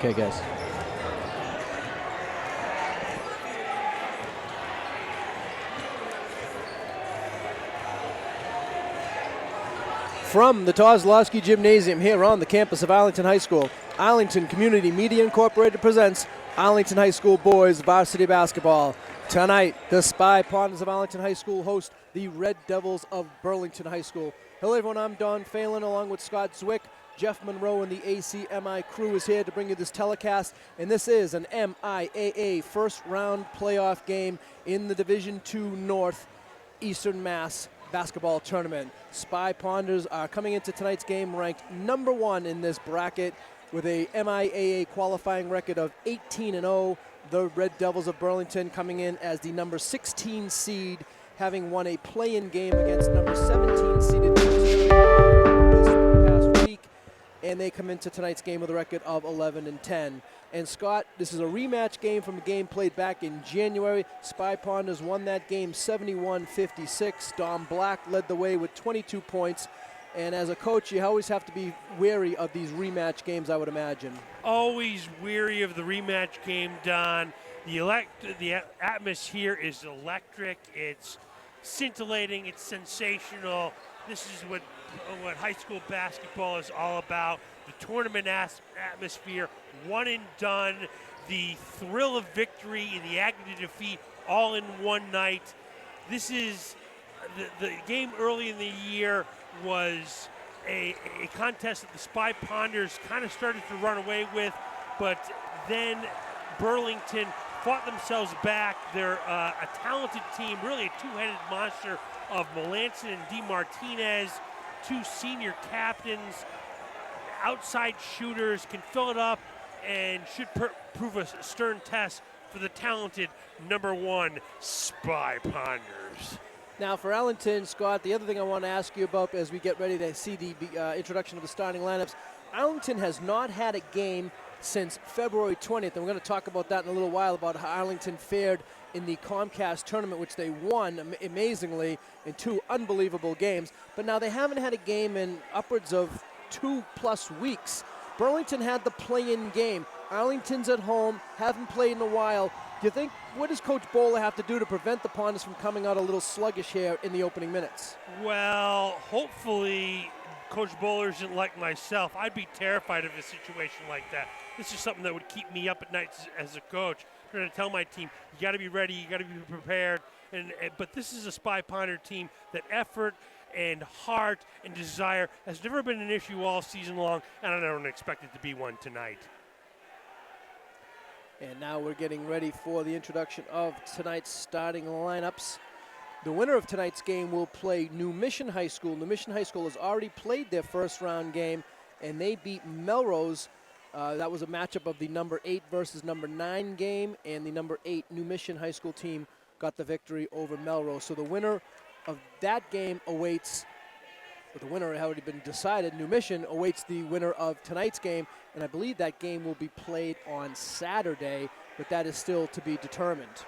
Okay, guys. From the Kozlowski Gymnasium here on the campus of Arlington High School, Arlington Community Media Incorporated presents Arlington High School Boys Varsity Basketball. Tonight, the Spy Ponders of Arlington High School host the Red Devils of Burlington High School. Hello everyone, I'm Don Phelan along with Scott Zwick. Jeff Monroe and the ACMI crew is here to bring you this telecast, and this is an MIAA first round playoff game in the Division II North Eastern Mass basketball tournament. Spy Ponders are coming into tonight's game ranked number 1 in this bracket with a MIAA qualifying record of 18-0. The Red Devils of Burlington coming in as the number 16 seed, having won a play-in game against number 17 seeded this past week, and they come into tonight's game with a record of 11-10. And Scott, this is a rematch game from a game played back in January. Spy Ponders won that game 71-56. Dom Black led the way with 22 points. And as a coach, you always have to be wary of these rematch games, I would imagine. Always weary of the rematch game, Don. The atmosphere is electric. It's scintillating. It's sensational. This is what high school basketball is all about. The tournament atmosphere, one and done, the thrill of victory and the agony of defeat all in one night. This is the game early in the year was a contest that the Spy Ponders kind of started to run away with, but then Burlington fought themselves back. They're a talented team, really a two-headed monster of Melanson and DeMartinez, two senior captains, outside shooters, can fill it up and should prove a stern test for the talented number 1 Spy Ponders. Now for Arlington, Scott, the other thing I want to ask you about as we get ready to see the introduction of the starting lineups, Arlington has not had a game since February 20th, and we're going to talk about that in a little while, about how Arlington fared in the Comcast tournament, which they won amazingly in 2 unbelievable games. But now they haven't had a game in upwards of 2+ weeks. Burlington had the play-in game. Arlington's at home, haven't played in a while. Do you think, what does Coach Bowler have to do to prevent the Ponders from coming out a little sluggish here in the opening minutes? Well, hopefully Coach Bowler isn't like myself. I'd be terrified of a situation like that. This is something that would keep me up at night as a coach. I'm trying to tell my team, you got to be ready, you got to be prepared. But this is a Spy Ponder team that effort and heart and desire has never been an issue all season long, and I don't expect it to be one tonight. And now we're getting ready for the introduction of tonight's starting lineups. The winner of tonight's game will play New Mission High School. New Mission High School has already played their first round game, and they beat Melrose. That was a matchup of the number 8 versus number 9 game, and the number 8 New Mission High School team got the victory over Melrose. So the winner of that game awaits, but the winner had already been decided. New Mission awaits the winner of tonight's game, and I believe that game will be played on Saturday, but that is still to be determined.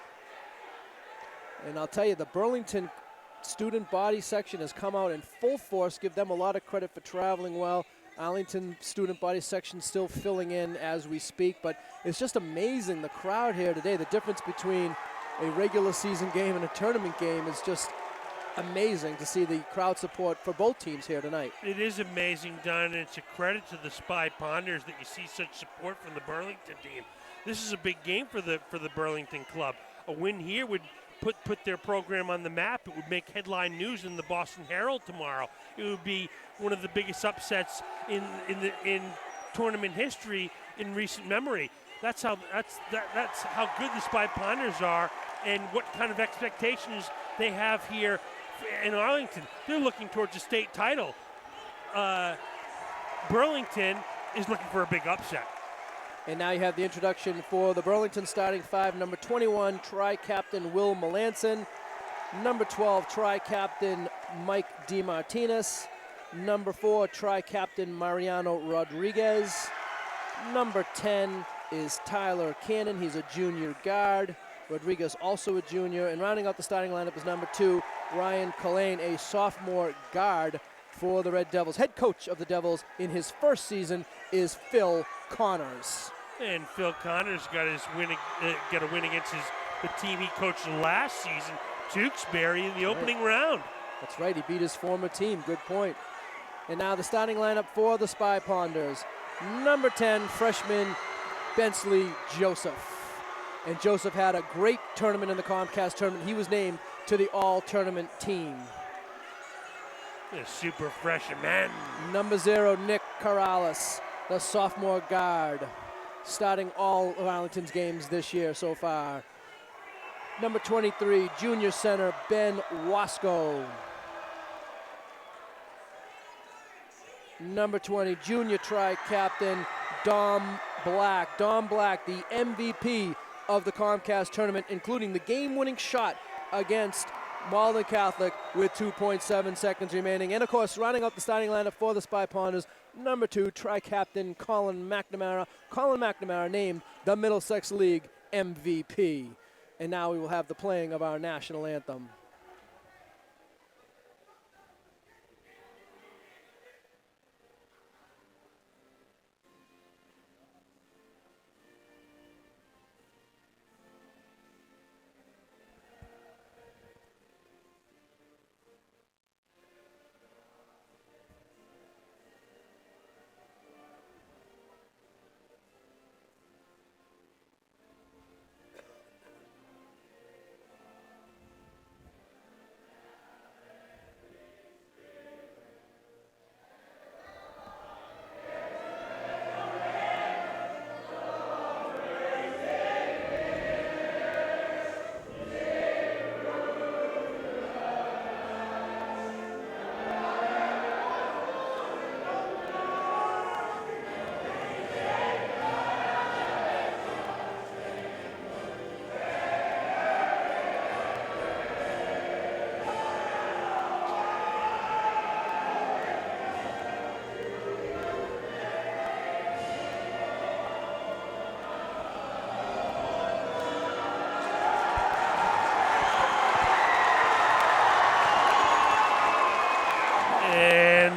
And I'll tell you, the Burlington student body section has come out in full force. Give them a lot of credit for traveling well. Arlington student body section still filling in as we speak, but it's just amazing, the crowd here today. The difference between a regular season game and a tournament game is just amazing to see the crowd support for both teams here tonight. It is amazing, Don, and it's a credit to the Spy Ponders that you see such support from the Burlington team. This is a big game for the Burlington club. A win here would put their program on the map. It would make headline news in the Boston Herald tomorrow. It would be one of the biggest upsets in tournament history in recent memory. That's how good the Spy Ponders are, and what kind of expectations they have here in Arlington. They're looking towards a state title. Burlington is looking for a big upset. And now you have the introduction for the Burlington starting 5. Number 21, tri-captain Will Melanson. Number 12, tri-captain Mike DeMartinez. Number 4, tri-captain Mariano Rodriguez. Number 10 is Tyler Cannon. He's a junior guard. Rodriguez also a junior. And rounding out the starting lineup is number 2, Ryan Collane, a sophomore guard for the Red Devils. Head coach of the Devils in his first season is Phil Connors. And Phil Connor's got a win against the team he coached last season, Tewksbury, in the opening round. That's right, he beat his former team. Good point. And now the starting lineup for the Spy Ponders. Number 10, freshman Bensley Joseph. And Joseph had a great tournament in the Comcast tournament. He was named to the all-tournament team. A super freshman. Number 0, Nick Corrales, the sophomore guard, starting all of Arlington's games this year so far. Number 23, junior center Ben Wasco. Number 20, junior tri-captain Dom Black. Dom Black, the MVP of the Comcast tournament, including the game-winning shot against Malden Catholic with 2.7 seconds remaining. And of course, rounding out the starting lineup for the Spy Ponders, number 2, tri-captain Colin McNamara. Colin McNamara named the Middlesex League MVP. And now we will have the playing of our national anthem.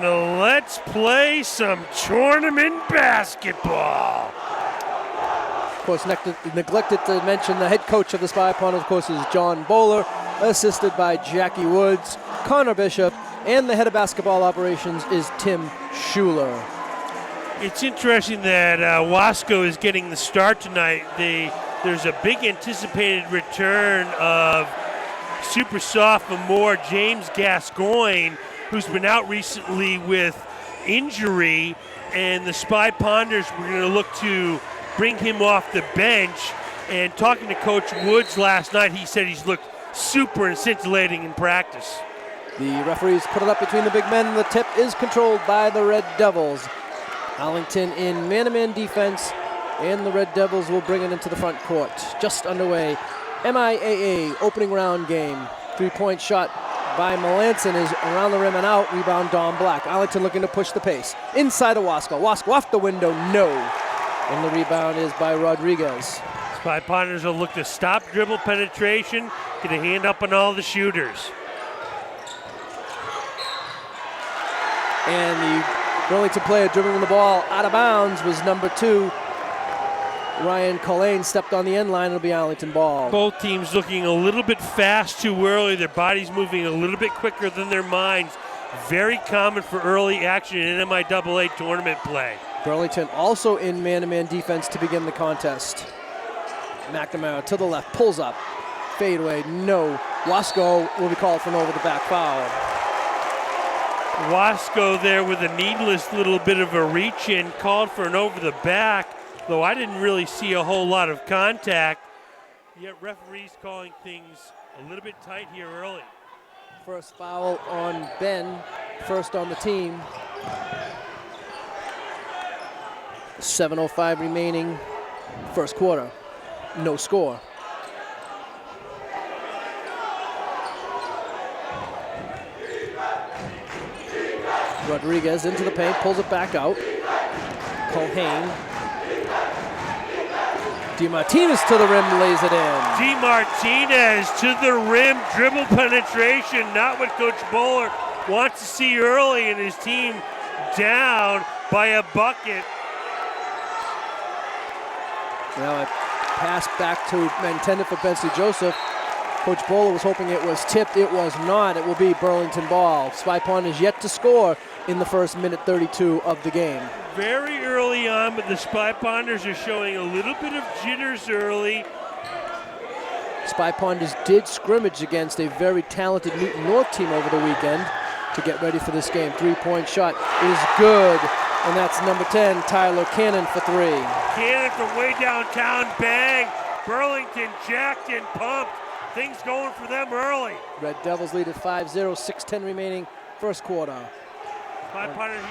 Let's play some tournament basketball. Of course, neglected to mention the head coach of the Spy Ponders, of course, is John Bowler, assisted by Jackie Woods, Connor Bishop, and the head of basketball operations is Tim Schuler. It's interesting that Wasco is getting the start tonight. There's a big anticipated return of super sophomore James Gascoigne, who's been out recently with injury, and the Spy Ponders were going to look to bring him off the bench. And talking to Coach Woods last night, he said he's looked super and scintillating in practice. The referees put it up between the big men, and the tip is controlled by the Red Devils. Arlington in man-to-man defense, and the Red Devils will bring it into the front court. Just underway, MIAA opening round game. 3-point shot by Melanson is around the rim and out. Rebound, Dom Black. Arlington looking to push the pace. Inside of Wasco. Wasco off the window, no. And the rebound is by Rodriguez. Spy Ponders will look to stop dribble penetration, get a hand up on all the shooters. And the Burlington player dribbling the ball out of bounds was number 2. Ryan Collane stepped on the end line. It'll be Arlington ball. Both teams looking a little bit fast too early. Their bodies moving a little bit quicker than their minds. Very common for early action in MIAA tournament play. Burlington also in man-to-man defense to begin the contest. McNamara to the left, pulls up. Fadeaway, no. Wasco will be called for an over-the-back foul. Wasco there with a needless little bit of a reach-in, called for an over-the-back. Though I didn't really see a whole lot of contact, yet referees calling things a little bit tight here early. First foul on Ben, first on the team. 7:05 remaining, first quarter, no score. Rodriguez into the paint, pulls it back out. Culhane. DeMartinez to the rim, lays it in. DeMartinez to the rim, dribble penetration, not what Coach Bowler wants to see early, and his team down by a bucket. Now a pass back to intended for Bensley Joseph. Coach Bowler was hoping it was tipped. It was not. It will be Burlington ball. Spy Pond is yet to score in the first minute 32 of the game. Very early on, but the Spy Ponders are showing a little bit of jitters early. Spy Ponders did scrimmage against a very talented Newton North team over the weekend to get ready for this game. Three-point shot is good, and that's number 10, Tyler Cannon for three. Cannon from way downtown, bang. Burlington jacked and pumped. Things going for them early. Red Devils lead at 5-0, 6:10 remaining, first quarter. Spy Ponders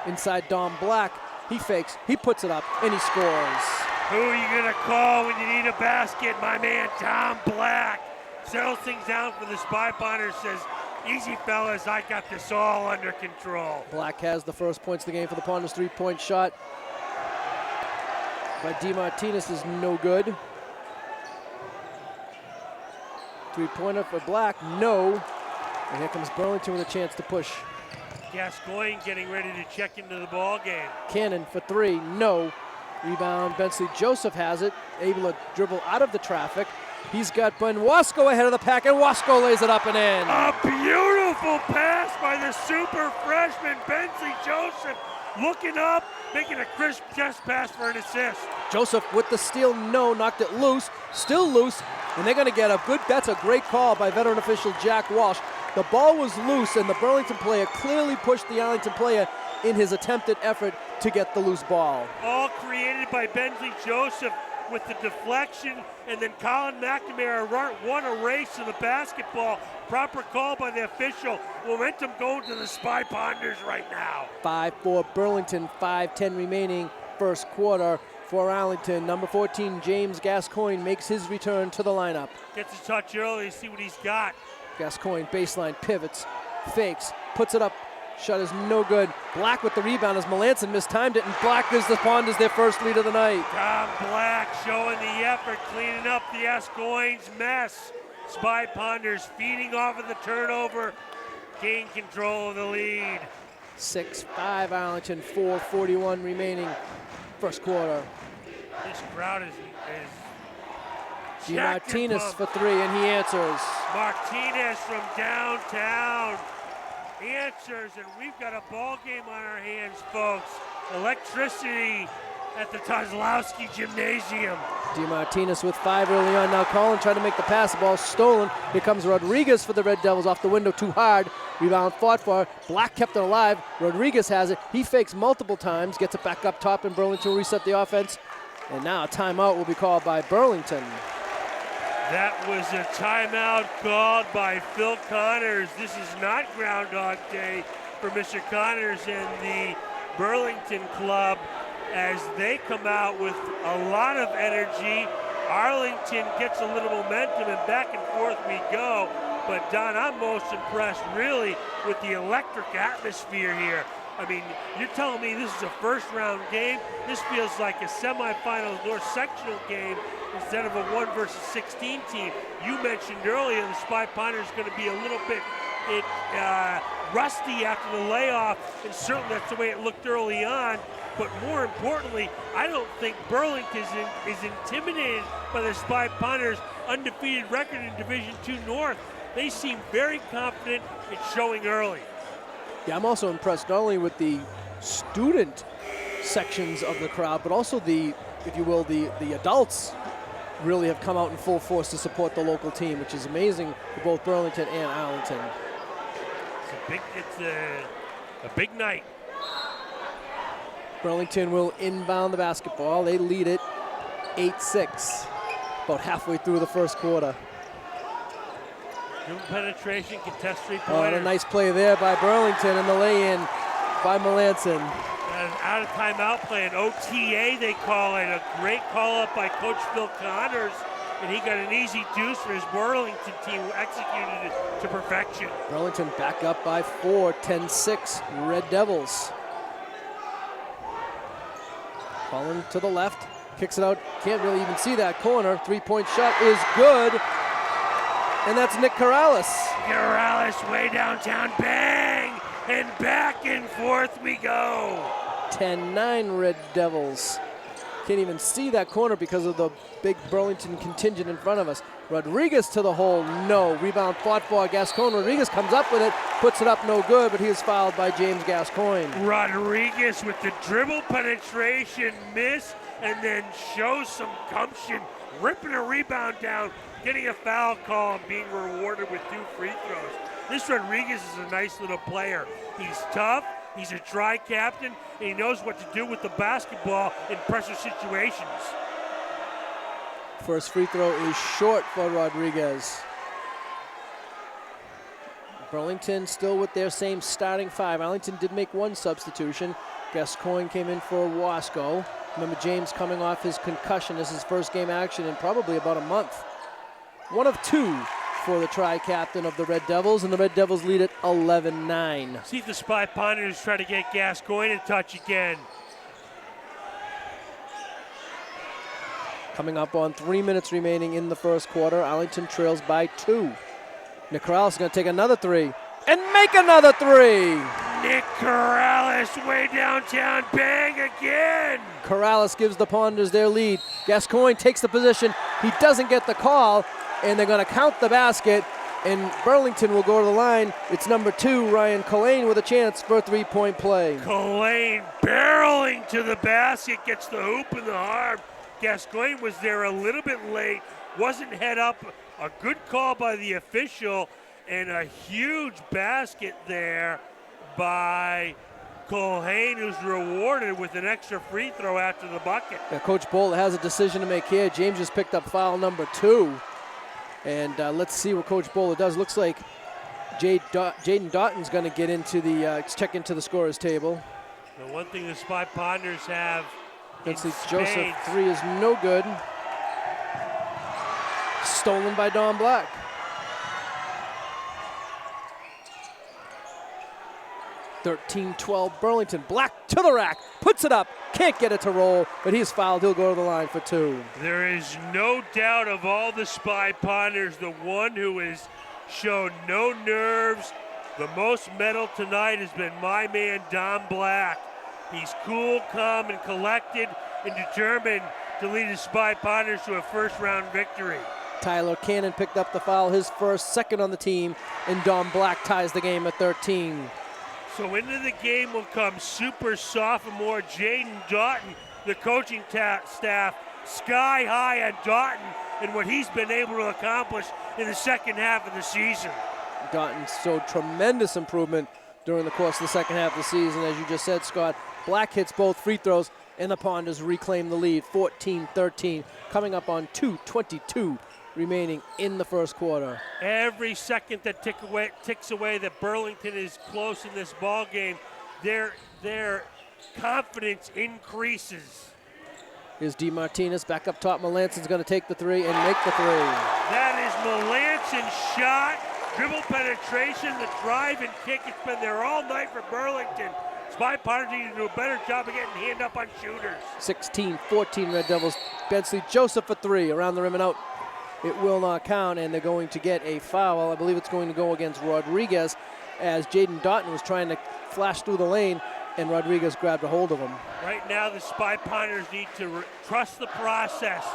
Inside Dom Black, he fakes, he puts it up, and he scores. Who are you going to call when you need a basket? My man, Tom Black. Settles things down for the Spy Ponders, says, easy, fellas, I got this all under control. Black has the first points of the game for the Ponders. Three-point shot by DeMartinez is no good. Three-pointer for Black, no. And here comes Burlington with a chance to push. Gascoigne getting ready to check into the ball game. Cannon for three, no. Rebound, Bensley Joseph has it, able to dribble out of the traffic. He's got Ben Wasco ahead of the pack, and Wasco lays it up and in. A beautiful pass by the super freshman, Bensley Joseph, looking up, making a crisp chest pass for an assist. Joseph with the steal, no, knocked it loose, still loose, and they're gonna get a good, that's a great call by veteran official Jack Walsh. The ball was loose, and the Burlington player clearly pushed the Arlington player in his attempted effort to get the loose ball. All created by Bensley Joseph with the deflection, and then Colin McNamara won a race to the basketball. Proper call by the official. Momentum going to the Spy Ponders right now. 5-4 Burlington, 5:10 remaining, first quarter for Arlington. Number 14, James Gascoigne, makes his return to the lineup. Gets a touch early to see what he's got. Gascoigne baseline pivots, fakes, puts it up. Shot is no good. Black with the rebound as Melanson mistimed it, and Black gives the Ponders their first lead of the night. Tom Black showing the effort, cleaning up the Gascoigne's mess. Spy Ponders feeding off of the turnover, gain control of the lead. 6-5 Arlington, 4:41 remaining, first quarter. This crowd is Martinez for three, and he answers. Martinez from downtown answers, and we've got a ball game on our hands, folks. Electricity at the Kozlowski Gymnasium. DeMartinez with five early on. Now Colin trying to make the pass. The ball stolen. Here comes Rodriguez for the Red Devils off the window too hard. Rebound fought for. Black kept it alive. Rodriguez has it. He fakes multiple times. Gets it back up top, and Burlington will reset the offense. And now a timeout will be called by Burlington. That was a timeout called by Phil Connors. This is not Groundhog Day for Mr. Connors and the Burlington club as they come out with a lot of energy. Arlington gets a little momentum, and back and forth we go. But Don, I'm most impressed really with the electric atmosphere here. I mean, you're telling me this is a first-round game? This feels like a semifinals North Sectional game instead of a 1-16 team. You mentioned earlier the Spy Ponders is going to be a little bit rusty after the layoff, and certainly that's the way it looked early on. But more importantly, I don't think Burlington is intimidated by the Spy Ponders' undefeated record in Division II North. They seem very confident. It's showing early. Yeah, I'm also impressed not only with the student sections of the crowd, but also the, if you will, the adults really have come out in full force to support the local team, which is amazing for both Burlington and Arlington. It's a big night. Burlington will inbound the basketball. They lead it 8-6, about halfway through the first quarter. Good penetration, contest three-pointer. Oh, and a nice play there by Burlington, and the lay-in by Melanson. An out of timeout play, an OTA they call it. A great call-up by Coach Phil Connors, and he got an easy deuce for his Burlington team who executed it to perfection. Burlington back up by 4, 10-6, Red Devils. Colin to the left, kicks it out, can't really even see that corner. Three-point shot is good, and that's Nick Corrales. Corrales way downtown, bang, and back and forth we go. 10-9 Red Devils. Can't even see that corner because of the big Burlington contingent in front of us. Rodriguez to the hole, no. Rebound fought for Gascoigne. Rodriguez comes up with it, puts it up, no good, but he is fouled by James Gascoigne. Rodriguez with the dribble penetration miss, and then shows some gumption, ripping a rebound down, getting a foul call, and being rewarded with 2 free throws. This Rodriguez is a nice little player. He's tough, he's a tri-captain, and he knows what to do with the basketball in pressure situations. First free throw is short for Rodriguez. Burlington still with their same starting 5. Arlington did make 1 substitution. Gascoigne came in for Wasco. Remember, James coming off his concussion. This is his first game action in probably about a month. 1 of 2 for the tri-captain of the Red Devils, and the Red Devils lead at 11-9. See if the Spy Ponders try to get Gascoigne in touch again. Coming up on 3 minutes remaining in the first quarter. Arlington trails by 2. Nick Corrales is going to take another 3 and make another 3. Nick Corrales way downtown, bang again. Corrales gives the Ponders their lead. Gascoigne takes the position. He doesn't get the call, and they're going to count the basket, and Burlington will go to the line. It's number 2, Ryan Collane, with a chance for a 3-point play. Collane barreling to the basket, gets the hoop in the arm. Gascoigne was there a little bit late, wasn't head up. A good call by the official, and a huge basket there by Collane, who's rewarded with an extra free throw after the bucket. Yeah, Coach Bolt has a decision to make here. James just picked up foul number 2. And let's see what Coach Bowler does. Looks like Jaden Doughton's going to get into the check into the scorer's table. The one thing the Spy Ponders have. Joseph 3 is no good. Stolen by Don Black. (13-12) Burlington. Black to the rack, puts it up, can't get it to roll, but he's fouled. He'll go to the line for 2. There is no doubt of all the Spy Ponders, the one who has shown no nerves, the most mettle tonight has been my man Don Black. He's cool, calm, and collected, and determined to lead the Spy Ponders to a first-round victory. Tyler Cannon picked up the foul, his first, second on the team, and Don Black ties the game at 13. So into the game will come super sophomore Jaden Doughton, the coaching staff sky high on Doughton and what he's been able to accomplish in the second half of the season. Doughton showed tremendous improvement during the course of the second half of the season, as you just said, Scott. Black hits both free throws, and the Ponders reclaim the lead, 14-13, coming up on 2:22 remaining in the first quarter. Every second that ticks away that Burlington is close in this ball game, their confidence increases. Here's D. back up top. Melanson's going to take the 3 and make the 3. That is Melanson's shot. Dribble penetration, the drive and kick. It's been there all night for Burlington. Spy Ponders need to do a better job of getting hand up on shooters. 16-14 Red Devils. Bensley Joseph for 3, around the rim and out. It will not count, and they're going to get a foul. I believe it's going to go against Rodriguez, as Jaden Doughton was trying to flash through the lane, and Rodriguez grabbed a hold of him. Right now, the Spy Ponders need to trust the process.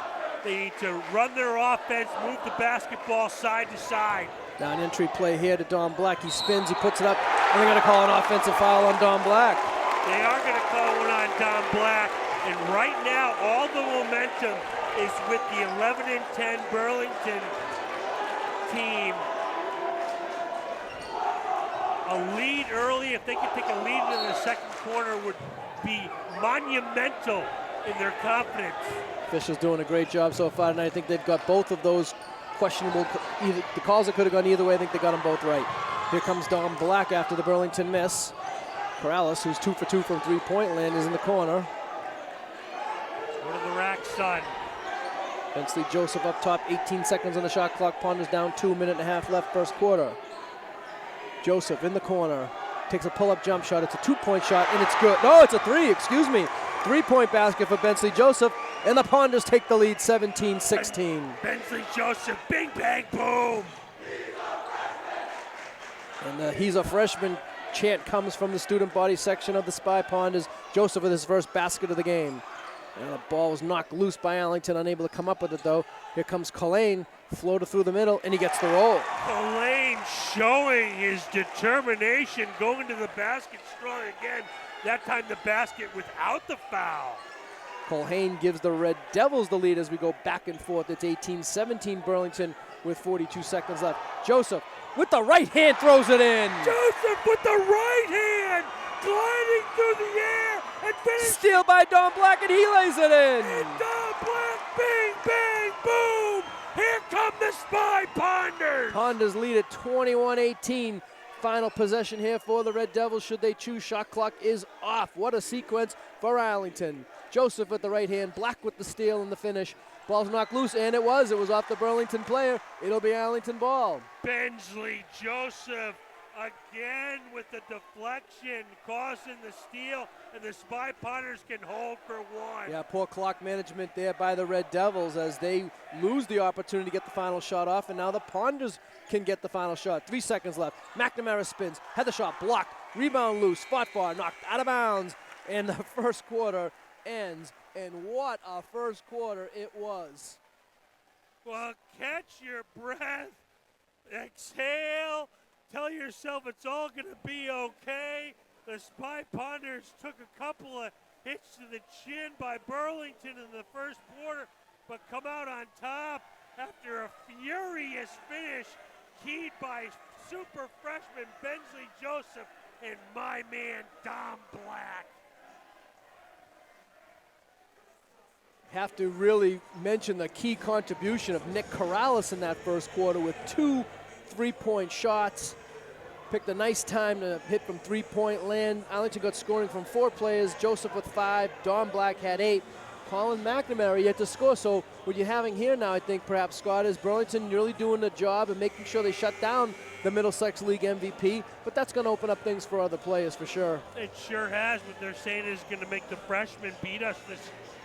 They need to run their offense, move the basketball side to side. Now an entry play here to Don Black. He spins, he puts it up, and they're going to call an offensive foul on Don Black. They are going to call one on Don Black, and right now, all the momentum is with the 11-10 Burlington team. A lead early, if they could take a lead in the second quarter, would be monumental in their confidence. Officials doing a great job so far tonight. I think they've got both of those questionable, the calls that could have gone either way. I think they got them both right. Here comes Don Black after the Burlington miss. Corrales, who's 2 for 2 from three-point land, is in the corner. Go to the rack, son. Bensley Joseph up top, 18 seconds on the shot clock. Ponders down 2 minutes and a half left first quarter. Joseph in the corner, takes a pull-up jump shot. It's a 2-point shot, and it's good. No, it's a 3, excuse me. 3-point basket for Bensley Joseph, and the Ponders take the lead 17-16. Bensley Joseph, bing, bang, boom. And he's a freshman chant comes from the student body section of the Spy Ponders. Joseph with his first basket of the game. And the ball was knocked loose by Arlington, unable to come up with it though. Here comes Phelan, floater through the middle, and he gets the roll. Phelan showing his determination, going to the basket strong again. That time the basket without the foul. Phelan gives the Red Devils the lead as we go back and forth. It's 18-17 Burlington with 42 seconds left. Joseph with the right hand throws it in. Joseph with the right hand, gliding through the air and finishing. Steal by Don Black, and he lays it in. And Don Black, bang, bang, boom. Here come the Spy Ponders. Ponders lead at 21-18. Final possession here for the Red Devils should they choose. Shot clock is off. What a sequence for Arlington. Joseph with the right hand, Black with the steal and the finish. Ball's knocked loose, and it was off the Burlington player. It'll be Arlington ball. Bensley Joseph again with the deflection, causing the steal, and the Spy Ponders can hold for one. Yeah, poor clock management there by the Red Devils as they lose the opportunity to get the final shot off, and now the Ponders can get the final shot. 3 seconds left. McNamara spins, had the shot blocked, rebound loose, fought for, knocked out of bounds, and the first quarter ends. And what a first quarter it was. Well, catch your breath, exhale, tell yourself it's all going to be okay. The Spy Ponders took a couple of hits to the chin by Burlington in the first quarter, but come out on top after a furious finish keyed by super freshman Bensley Joseph and my man Dom Black. Have to really mention the key contribution of Nick Corrales in that first quarter with 2 3-point shots. Picked a nice time to hit from 3-point land. Arlington got scoring from 4 players. Joseph with 5. Don Black had 8. Colin McNamara yet to score. So what you're having here now, I think, perhaps, Scott, is Burlington really doing the job and making sure they shut down the Middlesex League MVP. But that's going to open up things for other players for sure. It sure has. What they're saying is going to make the freshmen beat us. This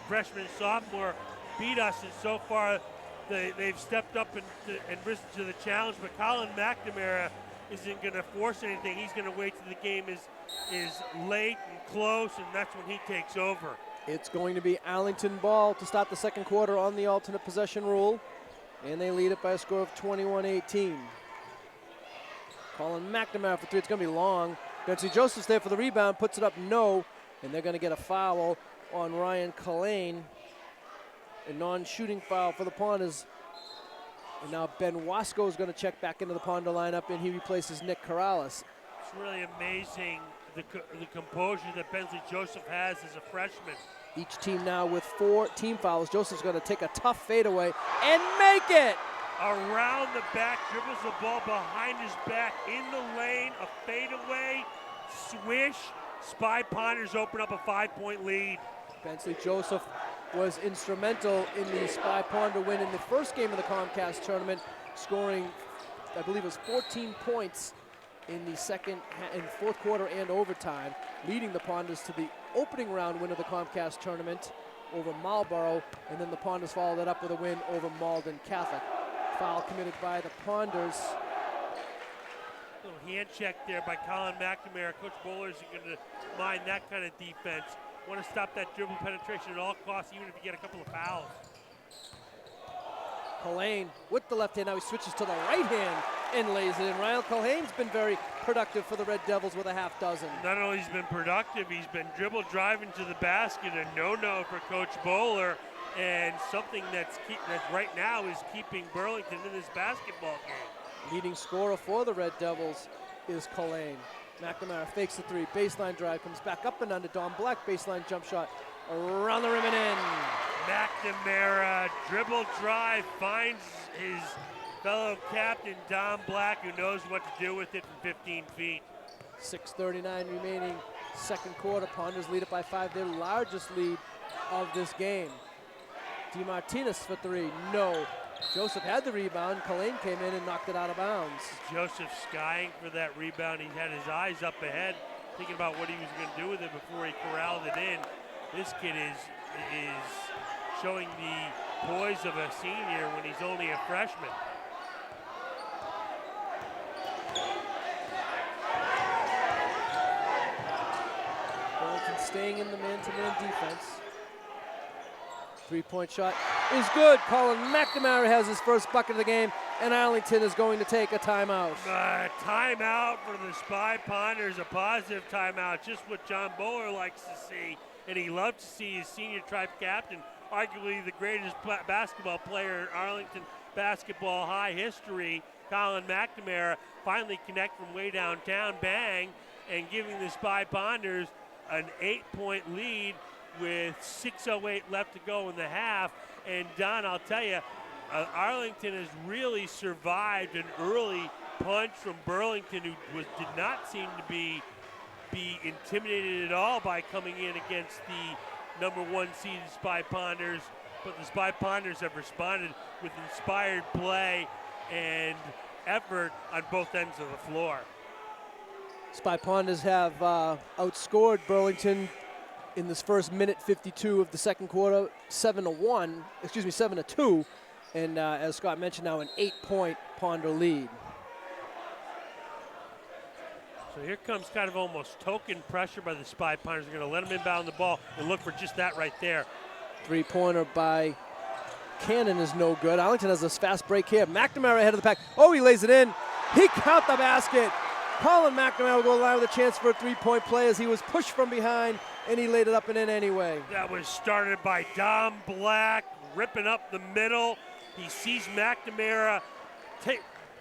freshman and sophomore beat us, and so far they've stepped up and risen to the challenge. But Colin McNamara isn't going to force anything. He's going to wait till the game is late and close, and that's when he takes over. It's going to be Arlington ball to start the second quarter on the alternate possession rule, and they lead it by a score of 21-18. Colin McNamara for 3. It's going to be long. Bensley Joseph's there for the rebound, puts it up, no, and they're going to get a foul on Ryan Phelan, a non-shooting foul for the Ponders. And now Ben Wasco is going to check back into the Ponder lineup, and he replaces Nick Corrales. It's really amazing the composure that Bensley Joseph has as a freshman. Each team now with 4 team fouls. Joseph's going to take a tough fadeaway and make it! Around the back, dribbles the ball behind his back, in the lane, a fadeaway, swish. Spy Ponders open up a 5-point lead. Bensley Joseph was instrumental in the Spy Ponder win in the first game of the Comcast tournament, scoring, I believe it was 14 points in the fourth quarter and overtime, leading the Ponders to the opening round win of the Comcast tournament over Marlborough, and then the Ponders followed it up with a win over Malden Catholic. Foul committed by the Ponders. Little hand check there by Colin McNamara. Coach Bowler isn't going to mind that kind of defense. Want to stop that dribble penetration at all costs, even if you get a couple of fouls. Phelan with the left hand. Now he switches to the right hand and lays it in. Ryan Phelan's been very productive for the Red Devils with a half dozen. Not only has he been productive, he's been dribble driving to the basket. A no-no for Coach Bowler, and something that right now is keeping Burlington in this basketball game. Leading scorer for the Red Devils is Phelan. McNamara fakes the 3, baseline drive, comes back up and under. Don Black, baseline jump shot, around the rim and in. McNamara, dribble drive, finds his fellow captain, Don Black, who knows what to do with it from 15 feet. 6:39 remaining, second quarter. Ponders lead it by 5, their largest lead of this game. DeMartinez for 3, no. Joseph had the rebound. Phelan came in and knocked it out of bounds. Joseph skying for that rebound. He had his eyes up ahead, thinking about what he was going to do with it before he corralled it in. This kid is showing the poise of a senior when he's only a freshman. Burlington staying in the man-to-man defense. Three-point shot is good. Colin McNamara has his first bucket of the game, and Arlington is going to take a timeout. Timeout for the Spy Ponders, a positive timeout, just what John Bowler likes to see, and he loves to see his senior tribe captain, arguably the greatest basketball player in Arlington basketball high history, Colin McNamara, finally connect from way downtown, bang, and giving the Spy Ponders an 8-point lead with 6:08 left to go in the half. And Don, I'll tell you, Arlington has really survived an early punch from Burlington, who did not seem to be intimidated at all by coming in against the number 1 seeded Spy Ponders. But the Spy Ponders have responded with inspired play and effort on both ends of the floor. Spy Ponders have outscored Burlington in this first minute 52 of the second quarter, 7-2, and as Scott mentioned, now an 8-point Ponder lead. So here comes kind of almost token pressure by the Spy Ponders. They're going to let them inbound the ball and look for just that right there. Three-pointer by Cannon is no good. Arlington has this fast break here. McNamara ahead of the pack. Oh, he lays it in. He count the basket. Colin McNamara will go to the line with a chance for a three-point play as he was pushed from behind, and he laid it up and in anyway. That was started by Dom Black, ripping up the middle. He sees McNamara,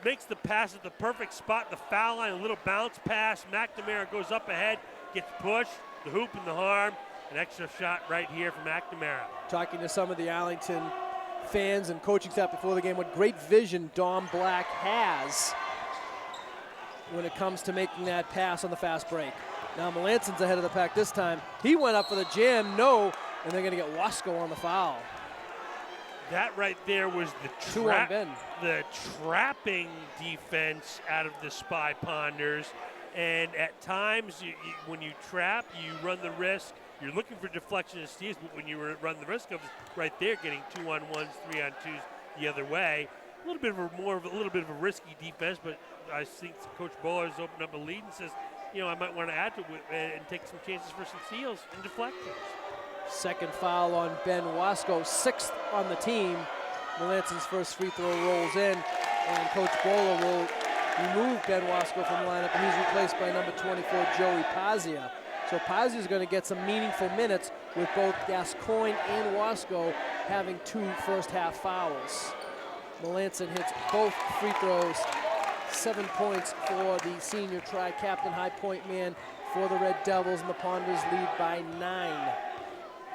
makes the pass at the perfect spot, the foul line, a little bounce pass. McNamara goes up ahead, gets pushed, the hoop and the harm. An extra shot right here from McNamara. Talking to some of the Arlington fans and coaching staff before the game, what great vision Dom Black has when it comes to making that pass on the fast break. Now Melanson's ahead of the pack this time. He went up for the jam, no, and they're going to get Wasco on the foul. That right there was the trapping defense out of the Spy Ponders. And at times, when you trap, you run the risk. You're looking for deflection and steals, but when you run the risk of right there getting 2-on-1s, 3-on-2s the other way, a little bit of a risky defense. But I think Coach Bowler has opened up a lead and says, you know, I might want to add to it and take some chances for some steals and deflections. Second foul on Ben Wasco, 6th on the team. Melanson's first free throw rolls in, and Coach Bowler will remove Ben Wasco from the lineup, and he's replaced by number 24, Joey Pazia. So Pazia is going to get some meaningful minutes with both Gascoigne and Wasco having 2 first-half fouls. Melanson hits both free throws. 7 points for the senior tri-captain, high point man for the Red Devils, and the Ponders lead by 9.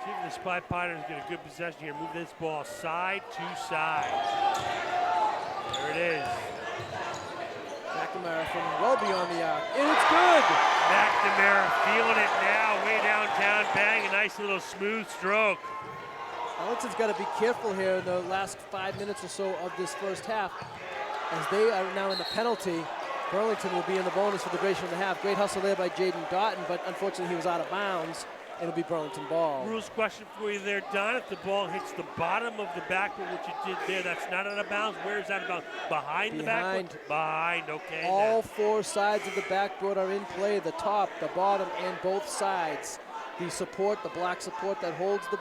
See if the Spy Ponders get a good possession here. Move this ball side to side. There it is. McNamara from well beyond the arc, and it's good! McNamara feeling it now, way downtown, bang, a nice little smooth stroke. Arlington's got to be careful here in the last 5 minutes or so of this first half. As they are now in the penalty, Burlington will be in the bonus for the duration of the half. Great hustle there by Jaden Doughton, but unfortunately he was out of bounds. It'll be Burlington ball. Rules question for you there, Don. If the ball hits the bottom of the backboard, which it did there, that's not out of bounds. Where is that out of bounds? Behind the backboard? Behind, okay. All 4 sides of the backboard are in play, the top, the bottom, and both sides. The support, the black support that holds the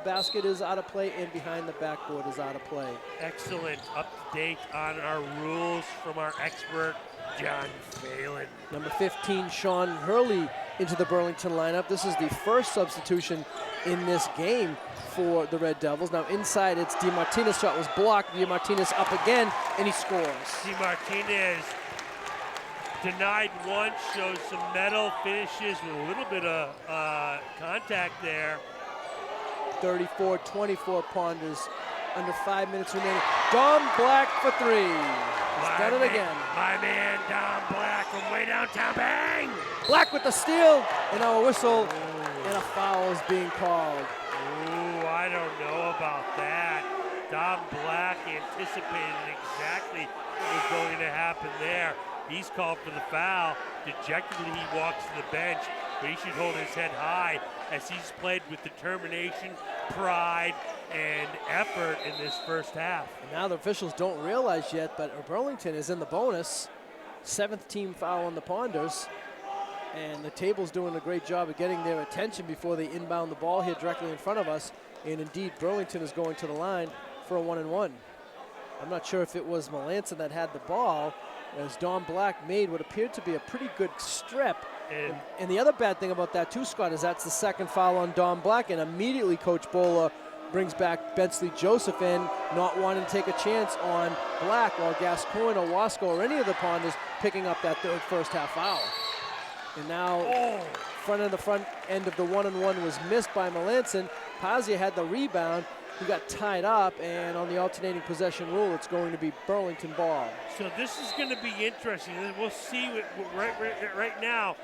basket is out of play, and behind the backboard is out of play. Excellent. Up to date on our rules from our expert, John Phelan. Number 15, Sean Hurley, into the Burlington lineup. This is the first substitution in this game for the Red Devils. Now inside, it's DiMartinez. Shot was blocked. DiMartinez up again, and he scores. DiMartinez denied once, shows some metal, finishes with a little bit of contact there. 34-24 Ponders, under 5 minutes remaining. Dom Black for 3. He's done it again. My man, Dom Black from way downtown, bang! Black with the steal, and now a whistle, and a foul is being called. Ooh, I don't know about that. Dom Black anticipated exactly what was going to happen there. He's called for the foul. Dejectedly, he walks to the bench, but he should hold his head high as he's played with determination, pride, and effort in this first half. And now the officials don't realize yet, but Burlington is in the bonus. 7th team foul on the Ponders. And the table's doing a great job of getting their attention before they inbound the ball here directly in front of us. And indeed, Burlington is going to the line for a 1-and-1. I'm not sure if it was Melanson that had the ball, as Don Black made what appeared to be a pretty good strip. And the other bad thing about that too, Scott, is that's the second foul on Don Black, and immediately Coach Bola brings back Bensley Joseph in, not wanting to take a chance on Black, while Gascoigne or Wasco or any of the Ponders picking up that third first half foul. And now front of the 1-and-1 was missed by Melanson. Pazia had the rebound. He got tied up, and on the alternating possession rule, it's going to be Burlington ball. So this is going to be interesting. We'll see right now.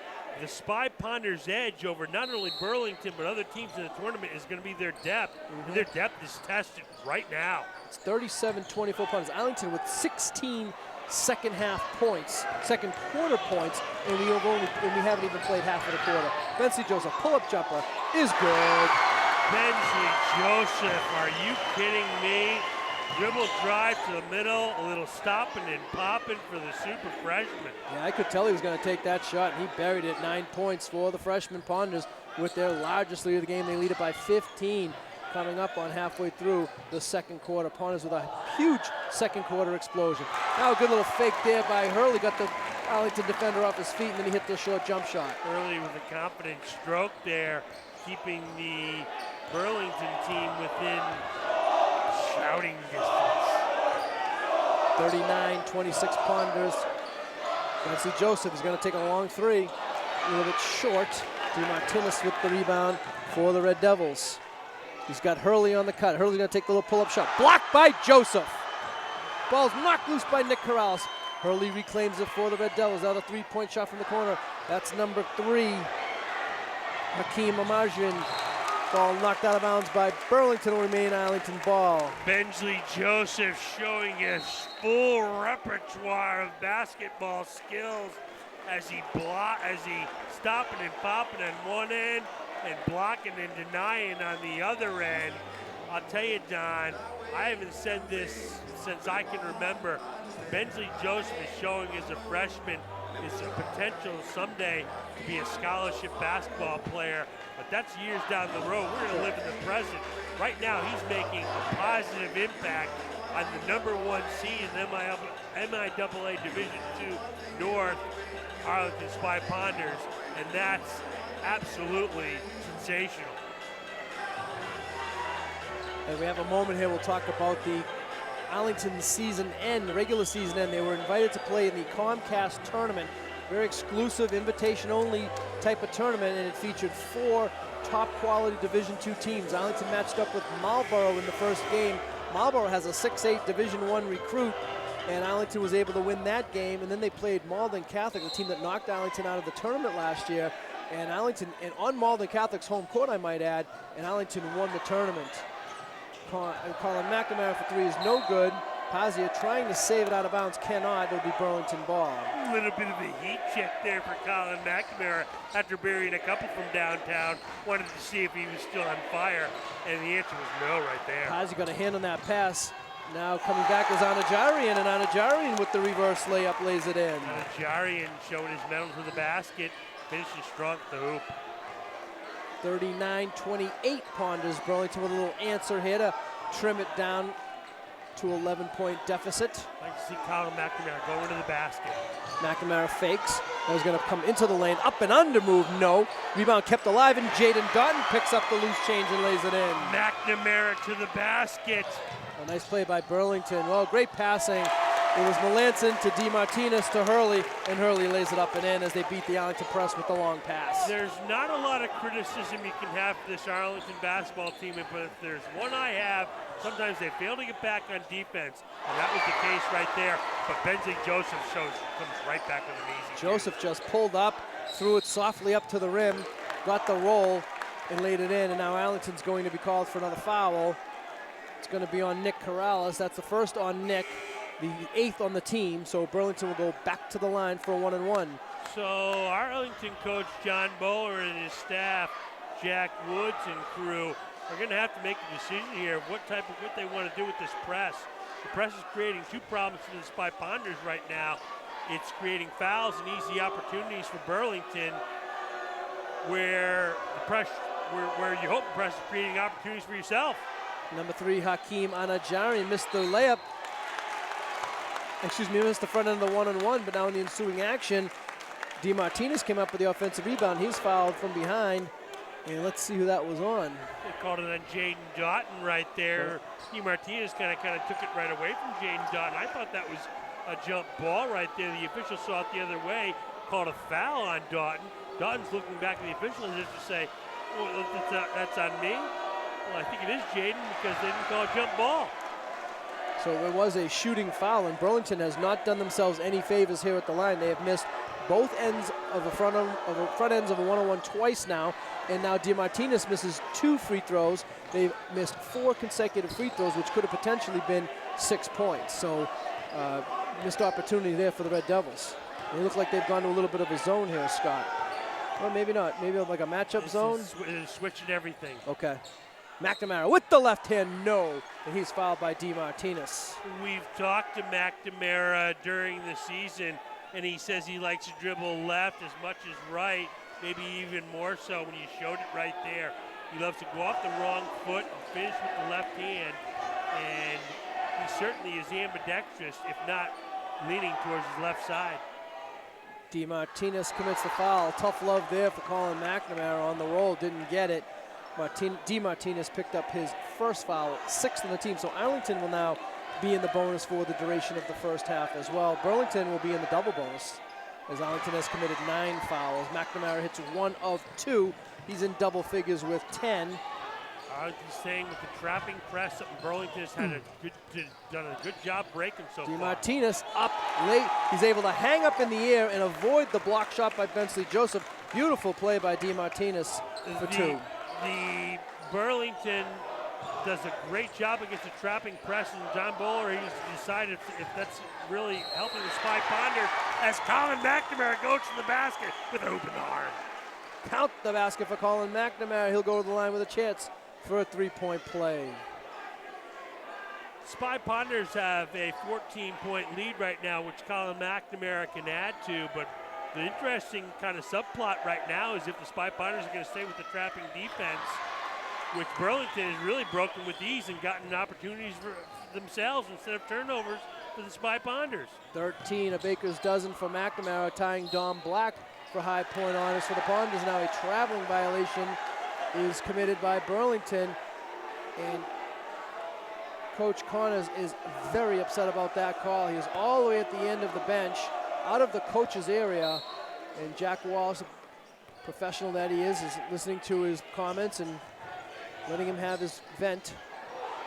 The Spy Ponders' edge over not only Burlington but other teams in the tournament is going to be their depth. And their depth is tested right now. It's 37-24 Ponders. Arlington with 16 second quarter points, and we haven't even played half of the quarter. Bensley Joseph, pull-up jumper is good. Bensley Joseph, are you kidding me? Dribble drive to the middle, a little stopping and popping for the super freshman. Yeah, I could tell he was going to take that shot, and he buried it. 9 points for the freshman Ponders with their largest lead of the game. They lead it by 15 coming up on halfway through the second quarter. Ponders with a huge second quarter explosion. Now a good little fake there by Hurley. Got the Arlington defender off his feet, and then he hit the short jump shot. Hurley with a confident stroke there, keeping the Burlington team within shouting distance. 39-26 Ponders. Bensley Joseph is going to take a long three. A little bit short. DeMartinez with the rebound for the Red Devils. He's got Hurley on the cut. Hurley's going to take the little pull-up shot. Blocked by Joseph. Ball's knocked loose by Nick Corrales. Hurley reclaims it for the Red Devils. Out a three-point shot from the corner. That's number 3. Hakeem Amarjian. Ball knocked out of bounds by Burlington, will remain Arlington ball. Bensley Joseph showing his full repertoire of basketball skills as he stopping and popping on one end and blocking and denying on the other end. I'll tell you, Don, I haven't said this since I can remember. Bensley Joseph is showing as a freshman is a potential someday to be a scholarship basketball player, but that's years down the road. We're going to live in the present. Right now, he's making a positive impact on the number 1 seed in MIAA Division II North, Arlington Spy Ponders, and that's absolutely sensational. And we have a moment here, we'll talk about the Arlington season end, the regular season end. They were invited to play in the Comcast tournament, very exclusive, invitation-only type of tournament, and it featured 4 top-quality Division II teams. Arlington matched up with Marlboro in the first game. Marlboro has a 6'8" Division I recruit, and Arlington was able to win that game. And then they played Malden Catholic, the team that knocked Arlington out of the tournament last year. And Arlington, and on Malden Catholic's home court, I might add, and Arlington won the tournament. Colin McNamara for 3 is no good. Pazia trying to save it out of bounds, cannot. It'll be Burlington ball. A little bit of a heat check there for Colin McNamara after burying a couple from downtown. Wanted to see if he was still on fire, and the answer was no right there. Pazia got a hand on that pass. Now coming back is Anajarian, and Anajarian with the reverse layup lays it in. Anajarian showing his medal to the basket, finishes strong at the hoop. 39-28 Ponders. Burlington with a little answer here to trim it down to 11-point deficit. I'd like to see Colin McNamara go into the basket. McNamara fakes. That was going to come into the lane. Up and under move, no. Rebound kept alive, and Jaden Dutton picks up the loose change and lays it in. McNamara to the basket. A nice play by Burlington. Well, great passing. It was Melanson to DeMartinez to Hurley, and Hurley lays it up and in as they beat the Arlington press with the long pass. There's not a lot of criticism you can have for this Arlington basketball team, but if there's one I have, sometimes they fail to get back on defense, and that was the case right there. But Bensley Joseph comes right back with an easy. Joseph just pulled up, threw it softly up to the rim, got the roll, and laid it in, and now Arlington's going to be called for another foul. It's going to be on Nick Corrales. That's the first on Nick, the 8th on the team, so Burlington will go back to the line for a 1-and-1. So Arlington coach John Bowler and his staff, Jack Woods and crew, are going to have to make a decision here of what they want to do with this press. The press is creating 2 problems for the Spy Ponders right now. It's creating fouls and easy opportunities for Burlington, where the press where you hope the press is creating opportunities for yourself. Number 3, Hakeem Anajari missed the layup. Excuse me, missed the front end of the one-on-one, but now in the ensuing action, DeMartinez came up with the offensive rebound. He's fouled from behind, and let's see who that was on. They called it on Jaden Doughton right there. Yeah. DeMartinez kind of took it right away from Jaden Doughton. I thought that was a jump ball right there. The official saw it the other way, called a foul on Doughton. Doughton's looking back at the official and just to say, oh, that's on me. Well, I think it is Jaden because they didn't call a jump ball. So it was a shooting foul, and Burlington has not done themselves any favors here at the line. They have missed both ends of the front ends of a one-on-one twice now, and now DeMartinez misses 2 free throws. They've missed 4 consecutive free throws, which could have potentially been 6 points. So missed opportunity there for the Red Devils. They look like they've gone to a little bit of a zone here, Scott. Well, maybe not. Maybe like a matchup zone. Switching everything. Okay. McNamara with the left hand, no, and he's fouled by DeMartinez. We've talked to McNamara during the season, and he says he likes to dribble left as much as right, maybe even more so when you showed it right there. He loves to go off the wrong foot and finish with the left hand, and he certainly is ambidextrous, if not leaning towards his left side. DeMartinez commits the foul. Tough love there for Colin McNamara on the roll, didn't get it. DeMartinez picked up his first foul, 6th on the team. So Arlington will now be in the bonus for the duration of the first half as well. Burlington will be in the double bonus as Arlington has committed 9 fouls. McNamara hits 1 of 2. He's in double figures with 10. I was just saying with the trapping press, Burlington has had done a good job breaking so far. DeMartinez up late. He's able to hang up in the air and avoid the block shot by Bensley Joseph. Beautiful play by DeMartinez for 2. The Burlington does a great job against the trapping press, and John Bowler, he's decided if that's really helping the Spy Ponder as Colin McNamara goes to the basket with an open arm. Count the basket for Colin McNamara. He'll go to the line with a chance for a 3-point play. Spy Ponders have a 14-point lead right now, which Colin McNamara can add to, but the interesting kind of subplot right now is if the Spy Ponders are going to stay with the trapping defense, which Burlington has really broken with ease and gotten opportunities for themselves instead of turnovers for the Spy Ponders. 13, a baker's dozen for McNamara, tying Dom Black for high point honors for the Ponders. Now a traveling violation is committed by Burlington, and Coach Connors is very upset about that call. He is all the way at the end of the bench, out of the coach's area, and Jack Wallace, professional that he is listening to his comments and letting him have his vent.